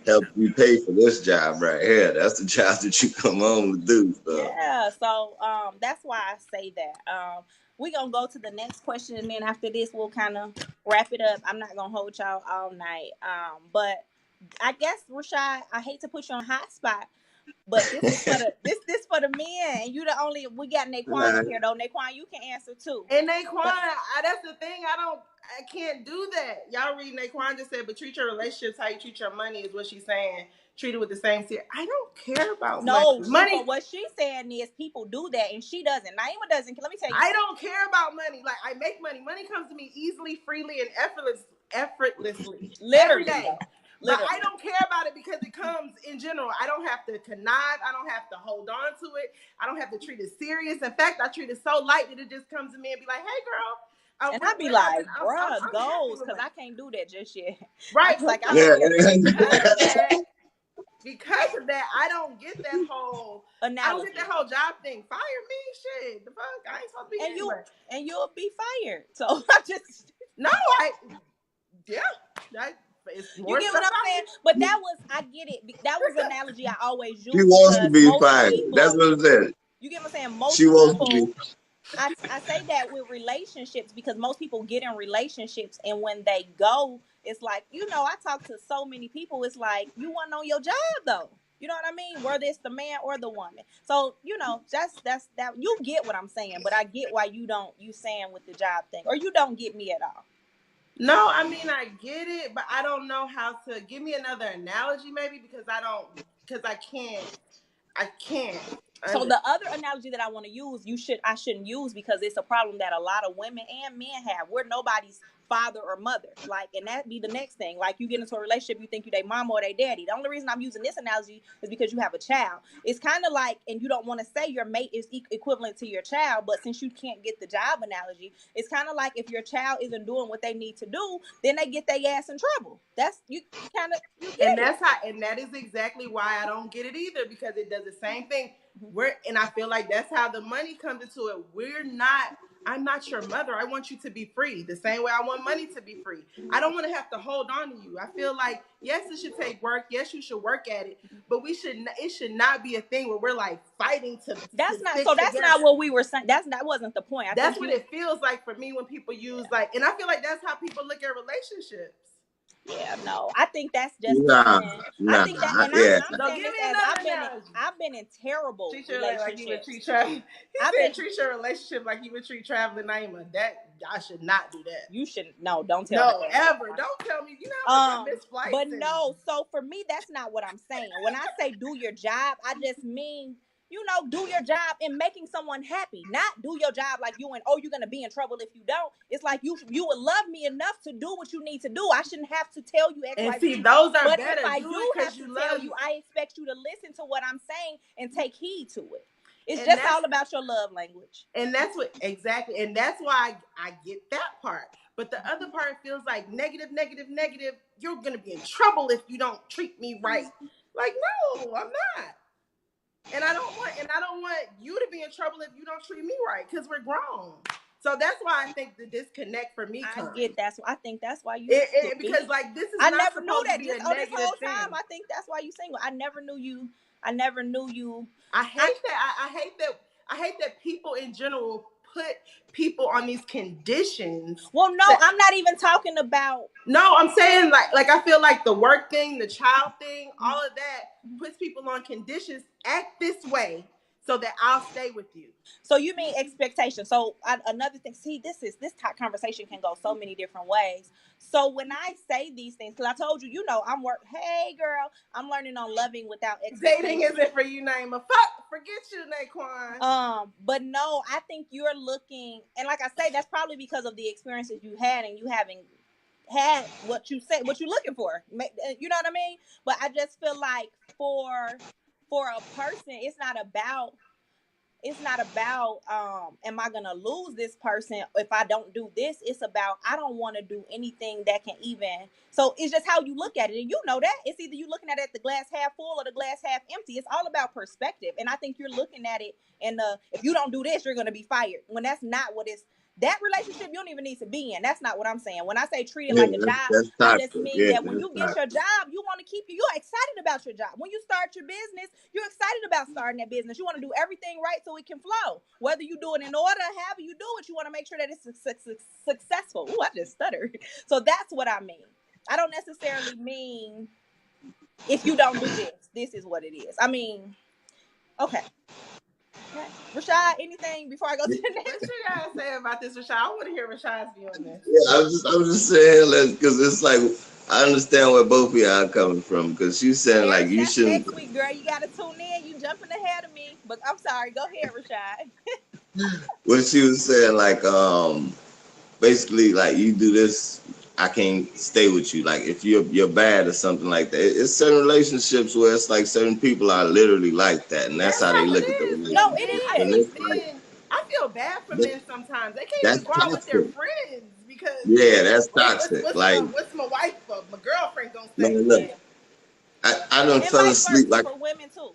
help you pay for this job right here. That's the job that you come home to do. So. Yeah, so that's why I say that. We're gonna go to the next question, and then after this we'll kind of wrap it up. I'm not gonna hold y'all all night. But I guess Rashad, I hate to put you on hot spot, but this is for the this for the men, and you the only we got Naquan up here though. Naquan, you can answer too. And Naquan, that's the thing. I can't do that. Y'all read Naquan just said, but treat your relationships how you treat your money is what she's saying. Treat it with the same fear. I don't care about money. What she's saying is people do that, and she doesn't. Naima doesn't. Let me tell you. I don't care about money. Like I make money. Money comes to me easily, freely, and effortlessly. Literally. Every day. But I don't care about it because it comes in general. I don't have to connive. I don't have to hold on to it. I don't have to treat it serious. In fact, I treat it so light that it just comes to me and be like, hey, girl. And I'd be like, bruh, goals, because I can't do that just yet. Right. Like, because of that, I don't get that whole analogy. I don't get that whole job thing. Fire me, shit. The fuck? I ain't supposed to be anywhere. And you'll be fired. So I just you get what I'm saying? But that was, I get it. That was an analogy I always use. She wants to be fired. That's what it said. You get what I'm saying? Most she wants to be. I say that with relationships because most people get in relationships and when they go, it's like, I talk to so many people. It's like, you want to know your job though. You know what I mean? Whether it's the man or the woman. So, that's that. You get what I'm saying, but I get why you saying with the job thing, or you don't get me at all. No, I mean, I get it, but I don't know how to give me another analogy maybe because I can't. So the other analogy that I want to use, I shouldn't use because it's a problem that a lot of women and men have. We're nobody's father or mother. Like, and that be the next thing. Like, you get into a relationship, you think you their mama or their daddy. The only reason I'm using this analogy is because you have a child. It's kind of like, and you don't want to say your mate is equivalent to your child, but since you can't get the job analogy, it's kind of like if your child isn't doing what they need to do, then they get their ass in trouble. That's you get it. And that is exactly why I don't get it either, because it does the same thing. And I feel like that's how the money comes into it. I'm not your mother. I want you to be free the same way I want money to be free. I don't want to have to hold on to you. I feel like, yes, it should take work. Yes, you should work at it, but it should not be a thing where we're like fighting to. That's not what we were saying. That wasn't the point. That's what it feels like for me when people use and I feel like that's how people look at relationships. Yeah, no, I think that's just. I think that, and I've been in terrible relationships. Treat your relationship like you would treat traveling Naima. That I should not do that. You should don't tell me ever. Don't tell me. I miss flights. But no, so for me, that's not what I'm saying. When I say do your job, I just mean. Do your job in making someone happy. Not do your job like you're going to be in trouble if you don't. It's like you would love me enough to do what you need to do. I shouldn't have to tell you X, and Y, see, Z. those are but better. If I do have to tell you, I expect you to listen to what I'm saying and take heed to it. It's just all about your love language. And that's exactly. And that's why I get that part. But the other part feels like negative. You're going to be in trouble if you don't treat me right. Like, no, I'm not. And I don't want you to be in trouble if you don't treat me right, because we're grown. So that's why I think the disconnect for me comes. I think that's why you. Because like this is. I never knew that. This whole time, I think that's why you single. I never knew you. I hate that people in general put people on these conditions. Well, no, I'm not even talking about. No, I'm saying like I feel like the work thing, the child thing, all of that puts people on conditions. Act this way so that I'll stay with you. So you mean expectation. So another thing, see, this conversation can go so many different ways. So when I say these things, because I told you, hey girl, I'm learning on loving without expectation. Dating isn't for you, Naima. Forget you, Naquan. But no, I think you're looking, and like I say, that's probably because of the experiences you had and you having had what you said, what you're looking for. You know what I mean? But I just feel like for a person, it's not about am I gonna lose this person if I don't do this? It's about I don't want to do anything that can even. So it's just how you look at it, and you know that it's either you looking at it the glass half full or the glass half empty. It's all about perspective, and I think you're looking at it and if you don't do this, you're gonna be fired. When that's not what it's. that relationship you don't even need to be in. That's not what I'm saying. When I say treat it Yeah, like a job, that's I just toxic. mean Yeah, that when that's you get your toxic. job, you want to keep you. You're excited about your job. When you start your business, you're excited about starting that business. You want to do everything right so it can flow. Whether you do it in order, however you do it, you want to make sure that it's successful. Ooh, I just stuttered. So that's what I mean. I don't necessarily mean if you don't do this, this is what it is. I mean, okay. Okay. Rashad, anything before I go to the What next? you gotta say about this, Rashad? I want to hear Rashad's view on this. Yeah, I was just saying, because it's like I understand where both of y'all are coming from, because she's saying like Paris, you that's shouldn't. next week, girl. You got to tune in. You jumping ahead of me. But I'm sorry. Go ahead, Rashad. What she was saying, like basically like you do this, I can't stay with you. Like if you're bad or something like that. It's certain relationships where it's like certain people are literally like that, and that's That's how they how it look at the is. No, And relationship. it is. men, I And think it's and like men, I feel bad for that, men sometimes. They can't that's even go out with their toxic. friends because Yeah, that's toxic. Like what's my wife for? My girlfriend gonna man, say. look, Yeah. I done And fell vice asleep versa like for women, too.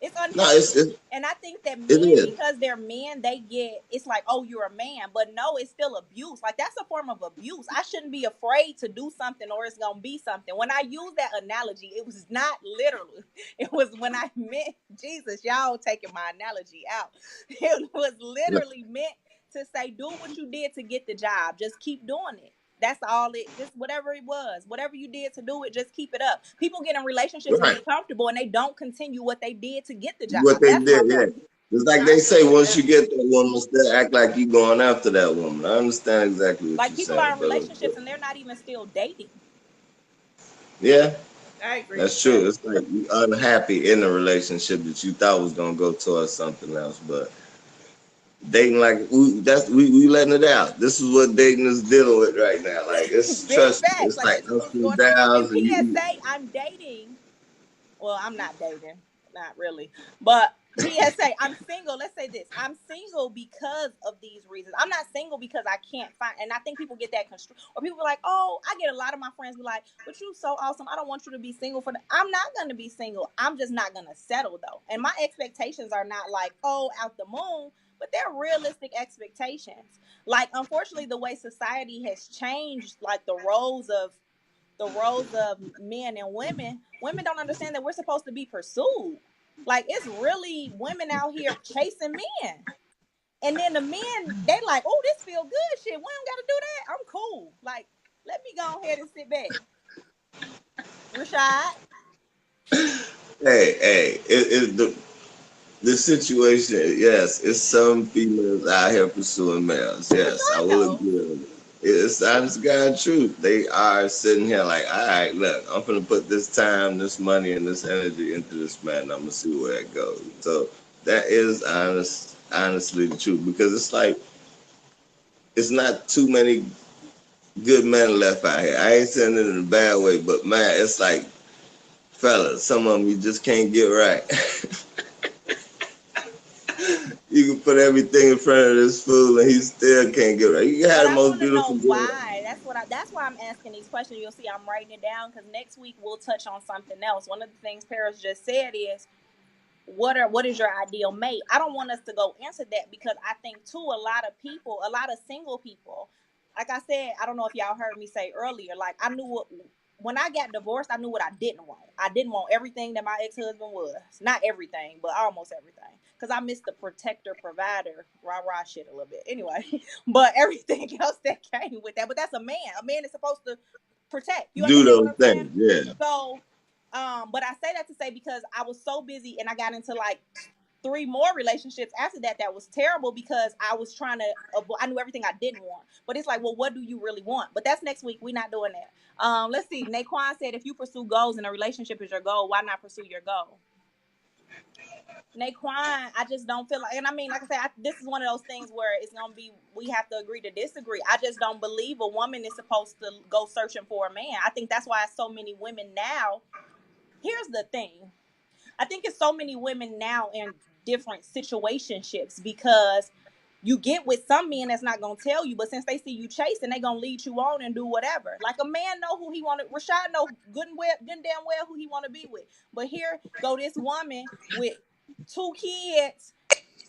It's no, unhealthy. And I think that it men, is. because they're men, they get, it's like, oh, you're a man. But no, it's still abuse. Like, that's a form of abuse. I shouldn't be afraid to do something or it's going to be something. When I use that analogy, it was not literally. It was when I meant, Jesus, y'all taking my analogy out. It was literally meant to say, do what you did to get the job. Just keep doing it. That's all it, just whatever it was, whatever you did to do it, just keep it up. People get in relationships and Right. get comfortable and they don't continue what they did to get the job. What they That's my did, yeah. point. It's like I they agree say, with once you that. get that woman, still act like you going after that woman. I understand exactly what Like you're people are saying, in brother. relationships and they're not even still dating. Yeah, I agree that's with that. true. It's like you unhappy in a relationship that you thought was gonna go towards something else, but dating like we letting it out. This is what dating is dealing with right now. Like it's Big trust. facts. It's Like like this is ups what's and going on. And downs, and you PSA, I'm dating. Well, I'm not dating, not really, but PSA, I'm single. Let's say this: I'm single because of these reasons. I'm not single because I can't find. And I think people get that construed, or people are like, "Oh, I get a lot of my friends be like, but you so awesome. I don't want you to be single for the." I'm not gonna be single. I'm just not gonna settle though. And my expectations are not like, "Oh, out the moon." But they're realistic expectations. Like, unfortunately, the way society has changed, like the roles of men and women don't understand that we're supposed to be pursued. Like it's really women out here chasing men. And then the men, they like, oh, this feel good shit. We don't gotta do that. I'm cool. Like, let me go ahead and sit back. Rashad. hey, the situation. Yes, it's some females out here pursuing males. Yes, I Rashad will knows. agree with it. It's honest God truth. They are sitting here like, all right, look, I'm gonna put this time, this money, and this energy into this man. I'm gonna see where it goes. So that is honestly the truth, because it's like it's not too many good men left out here. I ain't saying it in a bad way, but man, it's like, fellas, some of them you just can't get right. You can put everything in front of this fool and he still can't get right. You can have But the I most want to beautiful know girl. why. That's why I'm asking these questions. You'll see I'm writing it down because next week we'll touch on something else. One of the things Paris just said is what is your ideal mate? I don't want us to go into that because I think too a lot of people, a lot of single people, like I said, I don't know if y'all heard me say earlier, like I knew what when I got divorced, I knew what I didn't want. I didn't want everything that my ex-husband was. Not everything, but almost everything. Because I missed the protector provider rah shit a little bit. Anyway, but everything else that came with that. But that's a man. A man is supposed to protect. You Do understand what those I'm saying? things, yeah. So but I say that to say because I was so busy and I got into like three more relationships after that was terrible because I was trying to I knew everything I didn't want. But it's like, well, what do you really want? But that's next week. We're not doing that. Let's see. Naquan said if you pursue goals and a relationship is your goal, why not pursue your goal? Naquan, I just don't feel like, and I mean, like I said, this is one of those things where it's gonna be we have to agree to disagree. I just don't believe a woman is supposed to go searching for a man. I think that's why so many women now. Here's the thing. I think it's so many women now in different situationships because you get with some men that's not gonna tell you, but since they see you chasing, they gonna lead you on and do whatever. Like a man know who he wanted. Rashad know good and damn well who he want to be with. But here go this woman with two kids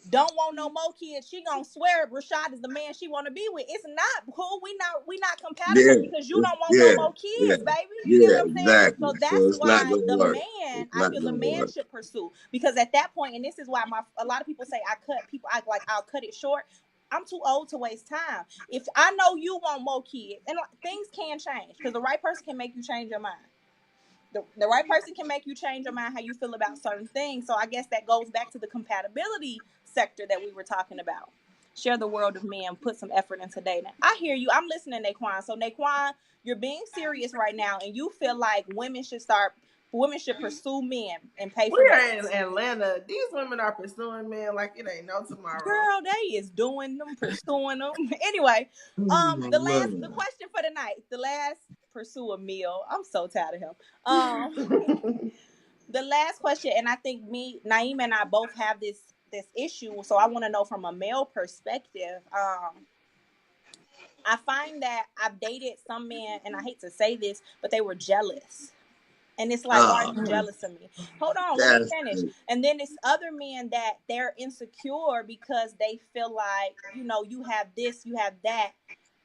don't want no more kids, she gonna swear Rashad is the man she want to be with. It's not cool. We not Yeah, compatible because you don't want no yeah, more yeah, kids, baby. You get yeah, what I'm saying? exactly. So So that's it's not why gonna the work. man, It's I not feel the gonna man work. should pursue, because at that point, and this is why a lot of people say I'll cut it short. I'm too old to waste time. If I know you want more kids, and things can change because the right person can make you change your mind. The right person can make you change your mind how you feel about certain things. So I guess that goes back to the compatibility sector that we were talking about. Share the world of men, put some effort into dating. I hear you. I'm listening, Naquan. So Naquan, you're being serious right now, and you feel like women should pursue men and pay for We are in dates. Atlanta. These women are pursuing men like it ain't no tomorrow. Girl, they is doing them, pursuing them. Anyway, the Man. question for the night, the last pursue a meal. I'm so tired of him. The last question, and I think me, Naeem, and I both have this issue. So I want to know from a male perspective. I find that I've dated some men, and I hate to say this, but they were jealous. And it's like, why are Oh, you jealous of me? Hold on, let me that's finish. And then it's other men that they're insecure because they feel like, you have this, you have that,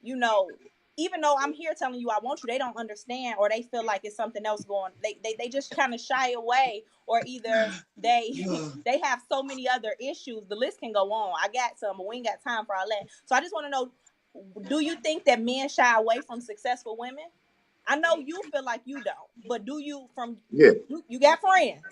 you know, even though I'm here telling you I want you, they don't understand, or they feel like it's something else going. They just kind of shy away, or either they they have so many other issues. The list can go on. I got some, but we ain't got time for all that. So I just want to know, do you think that men shy away from successful women? I know you feel like you don't, but do you? From yeah. you got friends?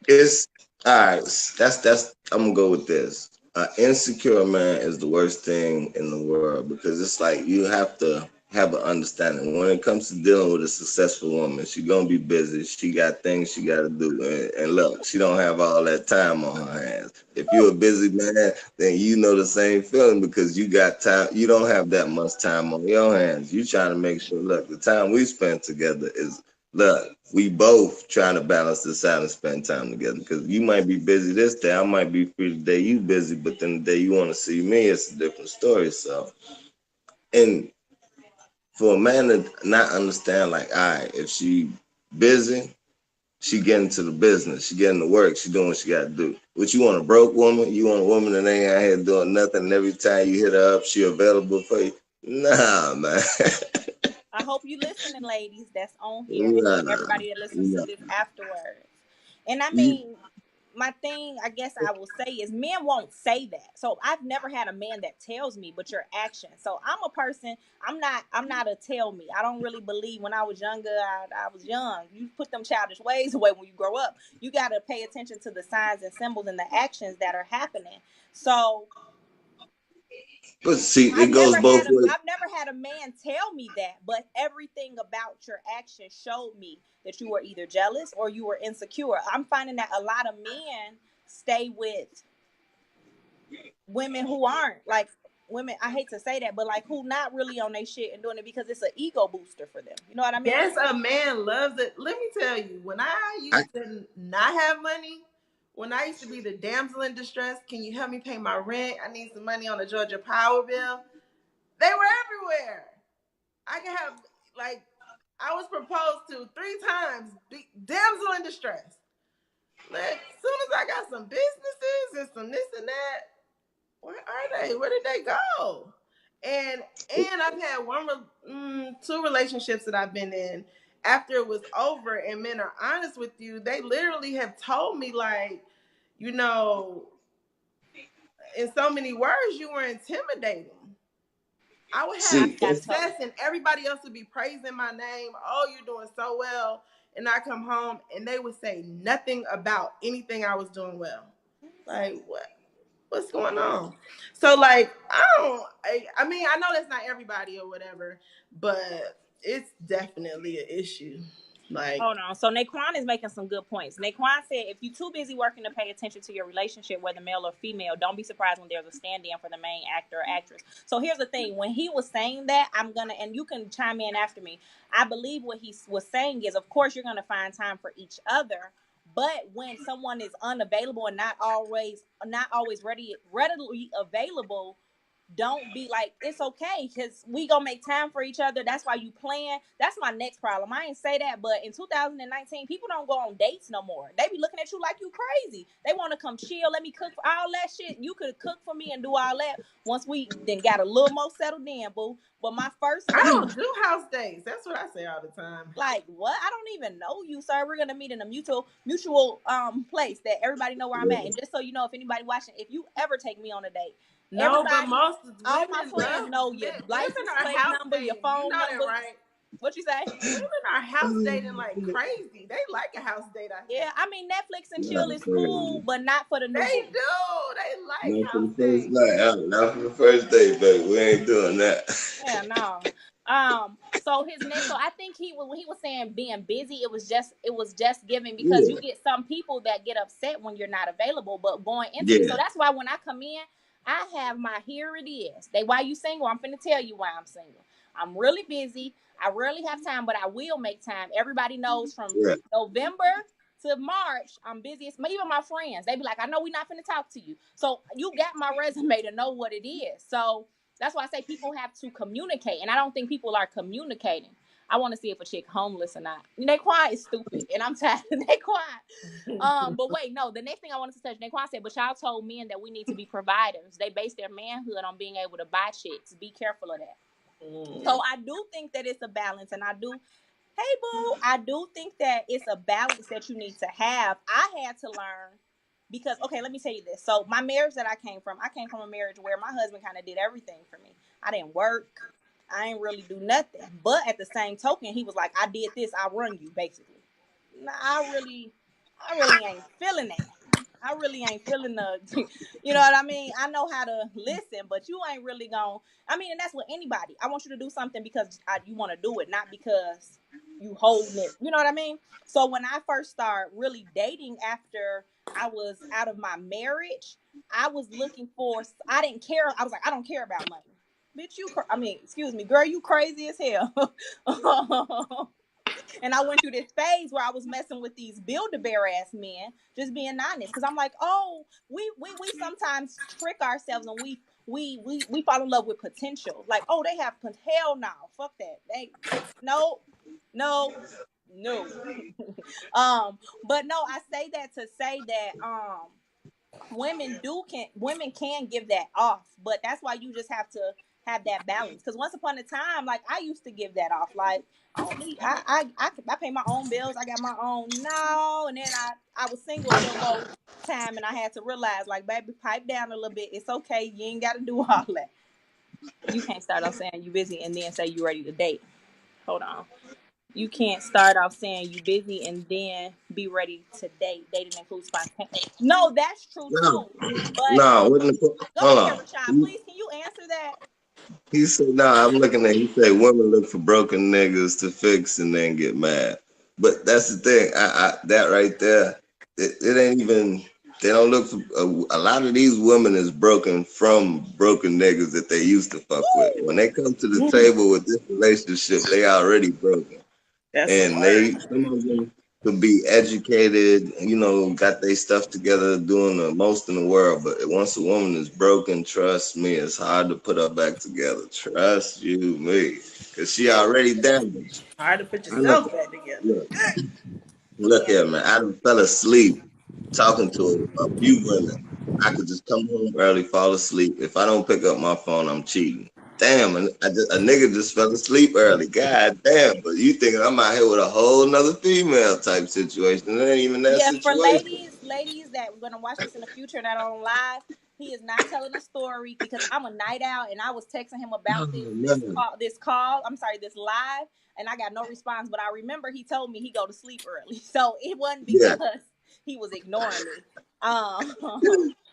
It's all right. That's. I'm gonna go with this. An insecure man is the worst thing in the world because it's like you have to have an understanding when it comes to dealing with a successful woman. She gonna be busy. She got things she got to do, and look, she don't have all that time on her hands. If you're a busy man, then you know the same feeling because you got time. You don't have that much time on your hands. You trying to make sure. Look, the time we spend together is look, we both trying to balance this out and spend time together because you might be busy this day, I might be free the day you busy, but then the day you want to see me, it's a different story. So, and for a man to not understand, like, all right, if she busy, she getting to the business, she getting to work, she doing what she got to do. What you want, a broke woman? You want a woman that ain't out here doing nothing, and every time you hit her up, she available for you? Nah, man. I hope you listening, ladies. That's on here, and then Nah, everybody that listens to nah. this afterwards. And I You, mean, my thing, I guess I will say is men won't say that. So I've never had a man that tells me, but your action. So I'm a person. I'm not a tell me. I don't really believe. When I was younger, I was young. You put them childish ways away when you grow up. You got to pay attention to the signs and symbols and the actions that are happening. So but see, it goes both ways. I've never had a man tell me that, but everything about your action showed me that you were either jealous or you were insecure. I'm finding that a lot of men stay with women who aren't like women. I hate to say that, but like who not really on their shit and doing it because it's an ego booster for them. You know what I mean? Yes, a man loves it. Let me tell you, when I I, used to not have money, when I used to be the damsel in distress, can you help me pay my rent? I need some money on the Georgia Power bill. They were everywhere. I can have, like, I was proposed to 3 times, damsel in distress. Like, as soon as I got some businesses and some this and that, where are they? Where did they go? And I've had two relationships that I've been in. After it was over, and men are honest with you, they literally have told me like, you know, in so many words, you were intimidating. I would have I've see, gotten it's, told. success, and everybody else would be praising my name. Oh, you're doing so well. And I come home, and they would say nothing about anything I was doing well. Like, what? What's going on? So like I mean I know that's not everybody or whatever, but it's definitely an issue. Like Hold on. So Naquan is making some good points. Naquan said, if you're too busy working to pay attention to your relationship, whether male or female, don't be surprised when there's a stand-in for the main actor or actress. So here's the thing. When he was saying that, and you can chime in after me. I believe what he was saying is, of course, you're going to find time for each other. But when someone is unavailable and not always readily available, don't be like, it's okay because we gonna make time for each other. That's why you plan. That's my next problem. I ain't say that, but in 2019, people don't go on dates no more. They be looking at you like you crazy. They want to come chill, let me cook for all that shit. You could cook for me and do all that once we then got a little more settled in, boo. But my first I date, don't do house dates. That's what I say all the time. like, what? I don't even know you, sir. We're gonna meet in a mutual place that everybody know where I'm at. And just so you know, if anybody watching, if you ever take me on a date, No, but everybody, most all my women friends love know your women license are plate house number, your dating. phone You know that, number. right? What you say? Women are house dating like crazy. They like a house date. I think. Yeah, I mean Netflix and chill Not is cool, crazy. but not for the new They boo. do. They like Not for house the first dates. night. Not for the first date, baby. We ain't doing that. Yeah, no. So his next, so I think when he was saying being busy, it was just giving because Yeah. you get some people that get upset when you're not available, but going into this. So Yeah. that's why when I come in, I have my here it is. They why you single? I'm finna tell you why I'm single. I'm really busy. I rarely have time, but I will make time. Everybody knows from Yeah. November to March, I'm busy. Even my friends, they be like, I know we not finna talk to you. So you got my resume to know what it is. So that's why I say people have to communicate, and I don't think people are communicating. I want to see if a chick homeless or not. Naquan is stupid, and I'm tired of Naquan. But wait, no. The next thing I wanted to touch, Naquan said, but y'all told men that we need to be providers. They base their manhood on being able to buy chicks. Be careful of that. So I do think that it's a balance, and I do. Hey, boo, I do think that it's a balance that you need to have. I had to learn because, okay, let me tell you this. So, my marriage that I came from a marriage where my husband kind of did everything for me. I didn't work, I ain't really do nothing. But at the same token, he was like, I did this, I run you, basically. Nah, I really ain't feeling that. I really ain't feeling the, you know what I mean? I know how to listen, but you ain't really going. I mean, and that's with anybody. I want you to do something because you want to do it, not because you holding it. You know what I mean? So when I first started really dating after I was out of my marriage, I was looking for. I didn't care. I was like, I don't care about money, bitch. I mean, excuse me, girl, you crazy as hell. And I went through this phase where I was messing with these Build-A-Bear ass men, just being honest. Because I'm like, oh, we sometimes trick ourselves and we fall in love with potential. Like, oh, they have hell no, fuck that. They no, no, no. But no, I say that to say that women can give that off, but that's why you just have to have that balance. Because once upon a time, like I used to give that off, like I don't need, I pay my own bills, I got my own no, and then I was single a little more time, and I had to realize, like, baby, pipe down a little bit. It's okay, you ain't got to do all that. You can't start off saying you busy and then say you ready to date. Hold on. You can't start off saying you busy and then be ready to date. Dating includes spontaneous. No, that's true No. too. But No. go Hold ahead, on. Rashawn. Please, can you answer that? He said, no, I'm looking at, he said, women look for broken niggas to fix and then get mad. But that's the thing. That right there, it ain't even, they don't look for, a lot of these women is broken from broken niggas that they used to fuck with. When they come to the table with this relationship, they already broken. That's a And word. some of them could be educated, got their stuff together, doing the most in the world. But once a woman is broken, trust me, it's hard to put her back together. Trust you, me, because she already damaged. Hard to put I know. yourself back together. Look Yeah. here, man. I done fell asleep talking to a few women. I could just come home early, fall asleep. If I don't pick up my phone, I'm cheating. Damn, a nigga just fell asleep early. God damn, but you thinking I'm out here with a whole nother female type situation. It ain't even that Yeah, for situation. ladies that are gonna watch this in the future that are on live, he is not telling a story because I'm a night out and I was texting him Oh, about man. this call. I'm sorry, this live, and I got no response. But I remember he told me he go to sleep early, so it wasn't Yeah. because he was ignoring me. Um, I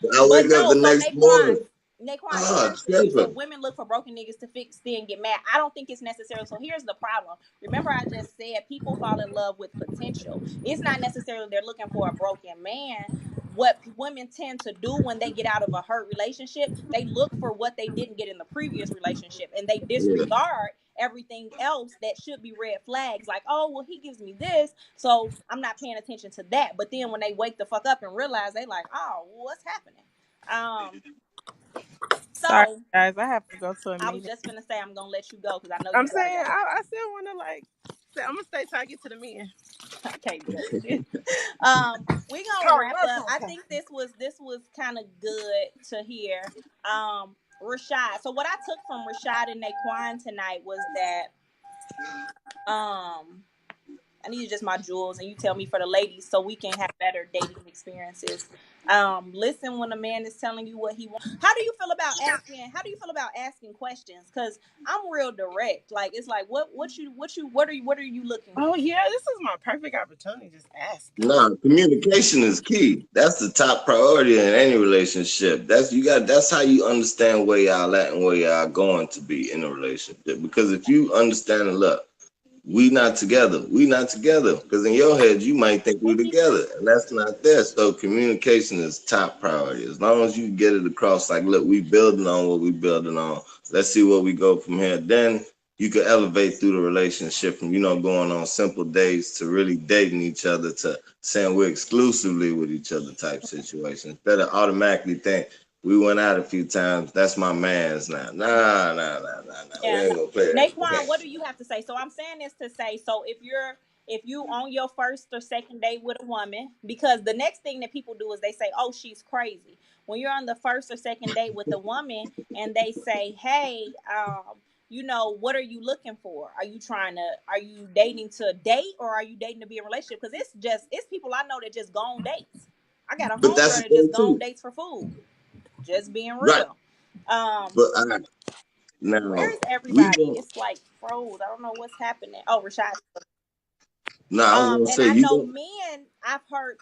but wake up no, the so next morning. Naquan, Oh, seriously, you said tripping. women look for broken niggas to fix, then get mad. I don't think it's necessary. So here's the problem. Remember, I just said people fall in love with potential. It's not necessarily they're looking for a broken man. What women tend to do when they get out of a hurt relationship, they look for what they didn't get in the previous relationship, and they Yeah. disregard everything else that should be red flags. Like, oh, well, he gives me this, so I'm not paying attention to that. But then when they wake the fuck up and realize, they like, oh, what's happening? Um, Sorry, So guys. I have to go to a I was meeting. just gonna say I'm gonna let you go because I know I'm you gotta saying go. I still want to like. I'm gonna stay till I get to the meeting. I can't do that shit. We gonna Sorry, wrap what's up. I okay? think this was kind of good to hear. Rashad. So what I took from Rashad and Naquan tonight was that um I need just my jewels, and you tell me for the ladies, so we can have better dating experiences. Listen when a man is telling you what he wants. How do you feel about asking? How do you feel about asking questions? Because I'm real direct. Like it's like what are you looking Oh for? yeah, this is my perfect opportunity. Just ask. No, communication is key. That's the top priority in any relationship. That's how you understand where y'all at and where y'all going to be in a relationship. Because if you understand and look, we not together. We not together. Because in your head, you might think we together, and that's not there. So communication is top priority. As long as you get it across, like, look, we building on what we building on. Let's see where we go from here. Then you can elevate through the relationship from, going on simple dates to really dating each other to saying we're exclusively with each other type situation. Instead of automatically think we went out a few times, that's my man's now. Nah. We Yeah, ain't no. gonna play that Naquan, game. what do you have to say? So I'm saying this to say, so if you on your first or second date with a woman, because the next thing that people do is they say, "Oh, she's crazy." When you're on the first or second date with a woman and they say, "Hey, what are you looking for? Are you dating to date or are you dating to be in a relationship?" Because it's people I know that just go on dates. I got a But that's homegirl the that just thing go on too. dates for food. Just being Right. real. Um, But now Where's we everybody? don't. It's like froze. I don't know what's happening. Oh, Rashad. Now I was gonna And say I you know don't. men. I've heard.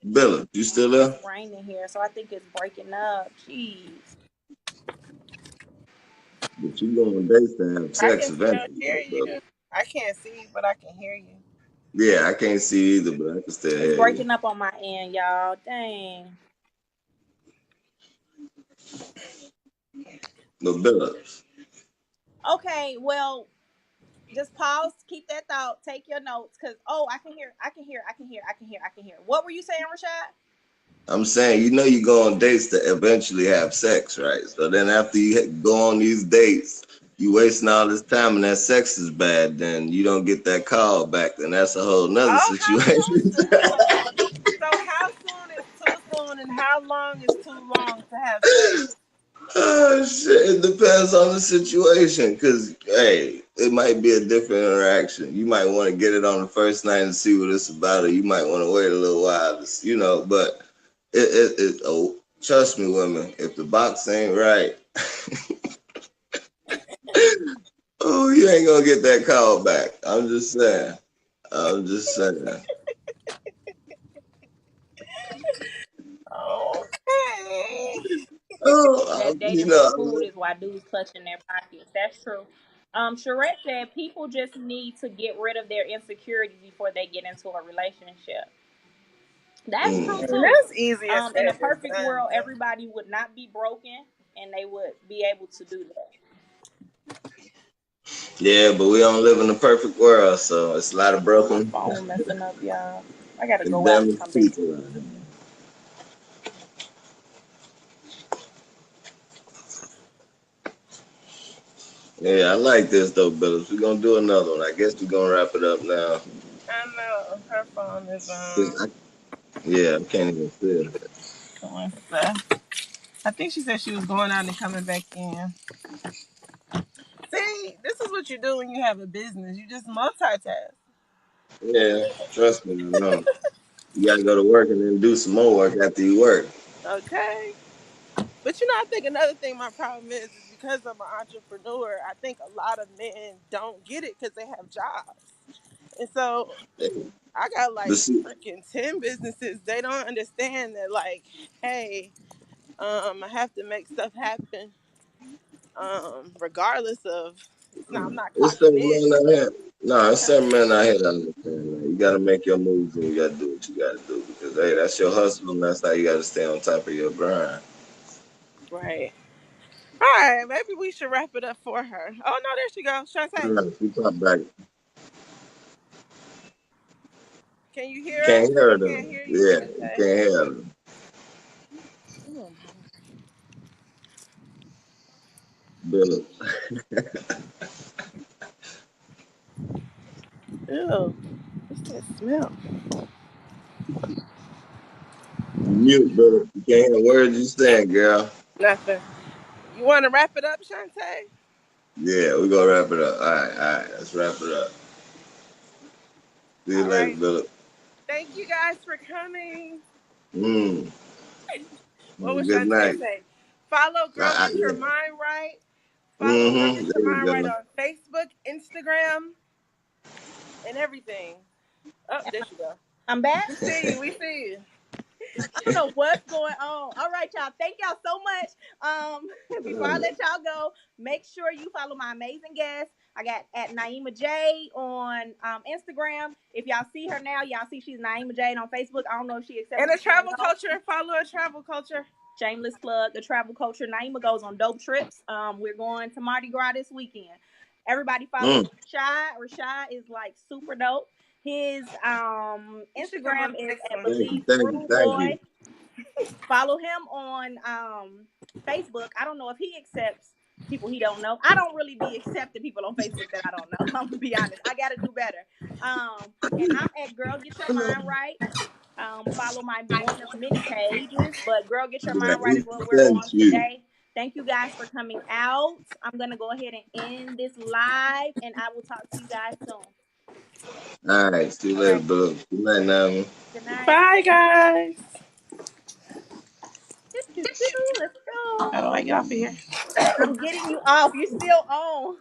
Bella, you still It's there? raining here, so I think it's breaking up. Jeez. But you go on dates to have I sex can still eventually, hear though, you. Bella. I can't see, but I can hear you. Yeah, I can't see either, but I can still It's hear you. breaking up on my end, y'all. Dang. But Bella, Okay, well, just pause. Keep that thought. Take your notes, cause I can hear. I can hear. I can hear. I can hear. I can hear. What were you saying, Rashad? I'm saying you go on dates to eventually have sex, right? So then after you go on these dates, you wasting all this time and that sex is bad, then you don't get that call back, then that's a whole nother Oh, how situation. soon? So how soon is too soon, and how long is too long to have sex? Oh shit! It depends on the situation, cause hey, it might be a different interaction. You might want to get it on the first night and see what it's about, or you might want to wait a little while, But oh, trust me, women, if the box ain't right, oh, you ain't gonna get that call back. I'm just saying. I'm just saying. Okay. Oh, That dating for food is why dudes clutching their pockets. That's true. Sherette said people just need to get rid of their insecurities before they get into a relationship. That's true And too. that's easier In a said than perfect done, world, though. everybody would not be broken and they would be able to do that. yeah, but we don't live in a perfect world, so it's a lot of My broken phone messing up, y'all. I gotta and go out and damaged come back people out here. in. Yeah, I like this though, Billups. We're gonna do another one. I guess we're gonna wrap it up now. I know her phone is 'Cause yeah, I can't even see it. doing stuff. I think she said she was going out and coming back in. See, this is what you do when you have a business. You just multitask. Yeah, trust me, I know. You gotta go to work and then do some more work after you work. Okay. But I think another thing my problem is because I'm an entrepreneur, I think a lot of men don't get it because they have jobs. And so I got But like see, freaking 10 businesses. They don't understand that, like, hey, I have to make stuff happen, regardless of I'm not it's clocking certain in. men out here. No, it's Okay. certain men out here that understand that. You gotta make your moves and you gotta do what you gotta do because hey, that's your hustle and that's how you gotta stay on top of your grind. Right. All right. Maybe we should wrap it up for her. Oh, no, there she goes. All Shantae. right, we pop back. Can you hear Can't us? hear We can't them. hear you, Yeah, you Shantae. can't hear them. Bill, Ew. What's that smell? mute, Bill. You can't hear words you saying, girl. Nothing. You want to wrap it up, Shantae? Yeah, we gonna wrap it up. All right, let's wrap it up. See you All later, right. Bill. Thank you guys for coming. Mm. What was Good Shantae night. say? Follow Girl Get Your Yeah. Mind Right. Follow Girl Mm-hmm. Get Your There you Mind Right go. on Facebook, Instagram, and everything. Oh, there you go. I'm back. We see you. We see you. I don't know what's going on. All right, y'all. Thank y'all so much. Before I let y'all go, make sure you follow my amazing guest. I got at Naima J on Instagram. If y'all see her now, y'all see she's Naima J. And on Facebook, I don't know if she accepts. And a travel culture. Follow a travel culture. Shameless plug, the travel culture. Naima goes on dope trips. We're going to Mardi Gras this weekend. Everybody follow Rashad. Rashad is like super dope. His Instagram is at Believe Rude Thank you. Boy. Follow him on Facebook. I don't know if he accepts people he don't know. I don't really be accepting people on Facebook that I don't know. I'm gonna be honest. I gotta do better. And I'm at Girl Get Your Mind Right. Follow my one of many pages, but Girl Get Your Mind Right is what we're on today. Thank you guys for coming out. I'm gonna go ahead and end this live, and I will talk to you guys soon. All right, see you later, Bill. Good night, Naima. Good night. Bye, guys. Let's go. How do I get off of here? I'm getting you off. You're still on.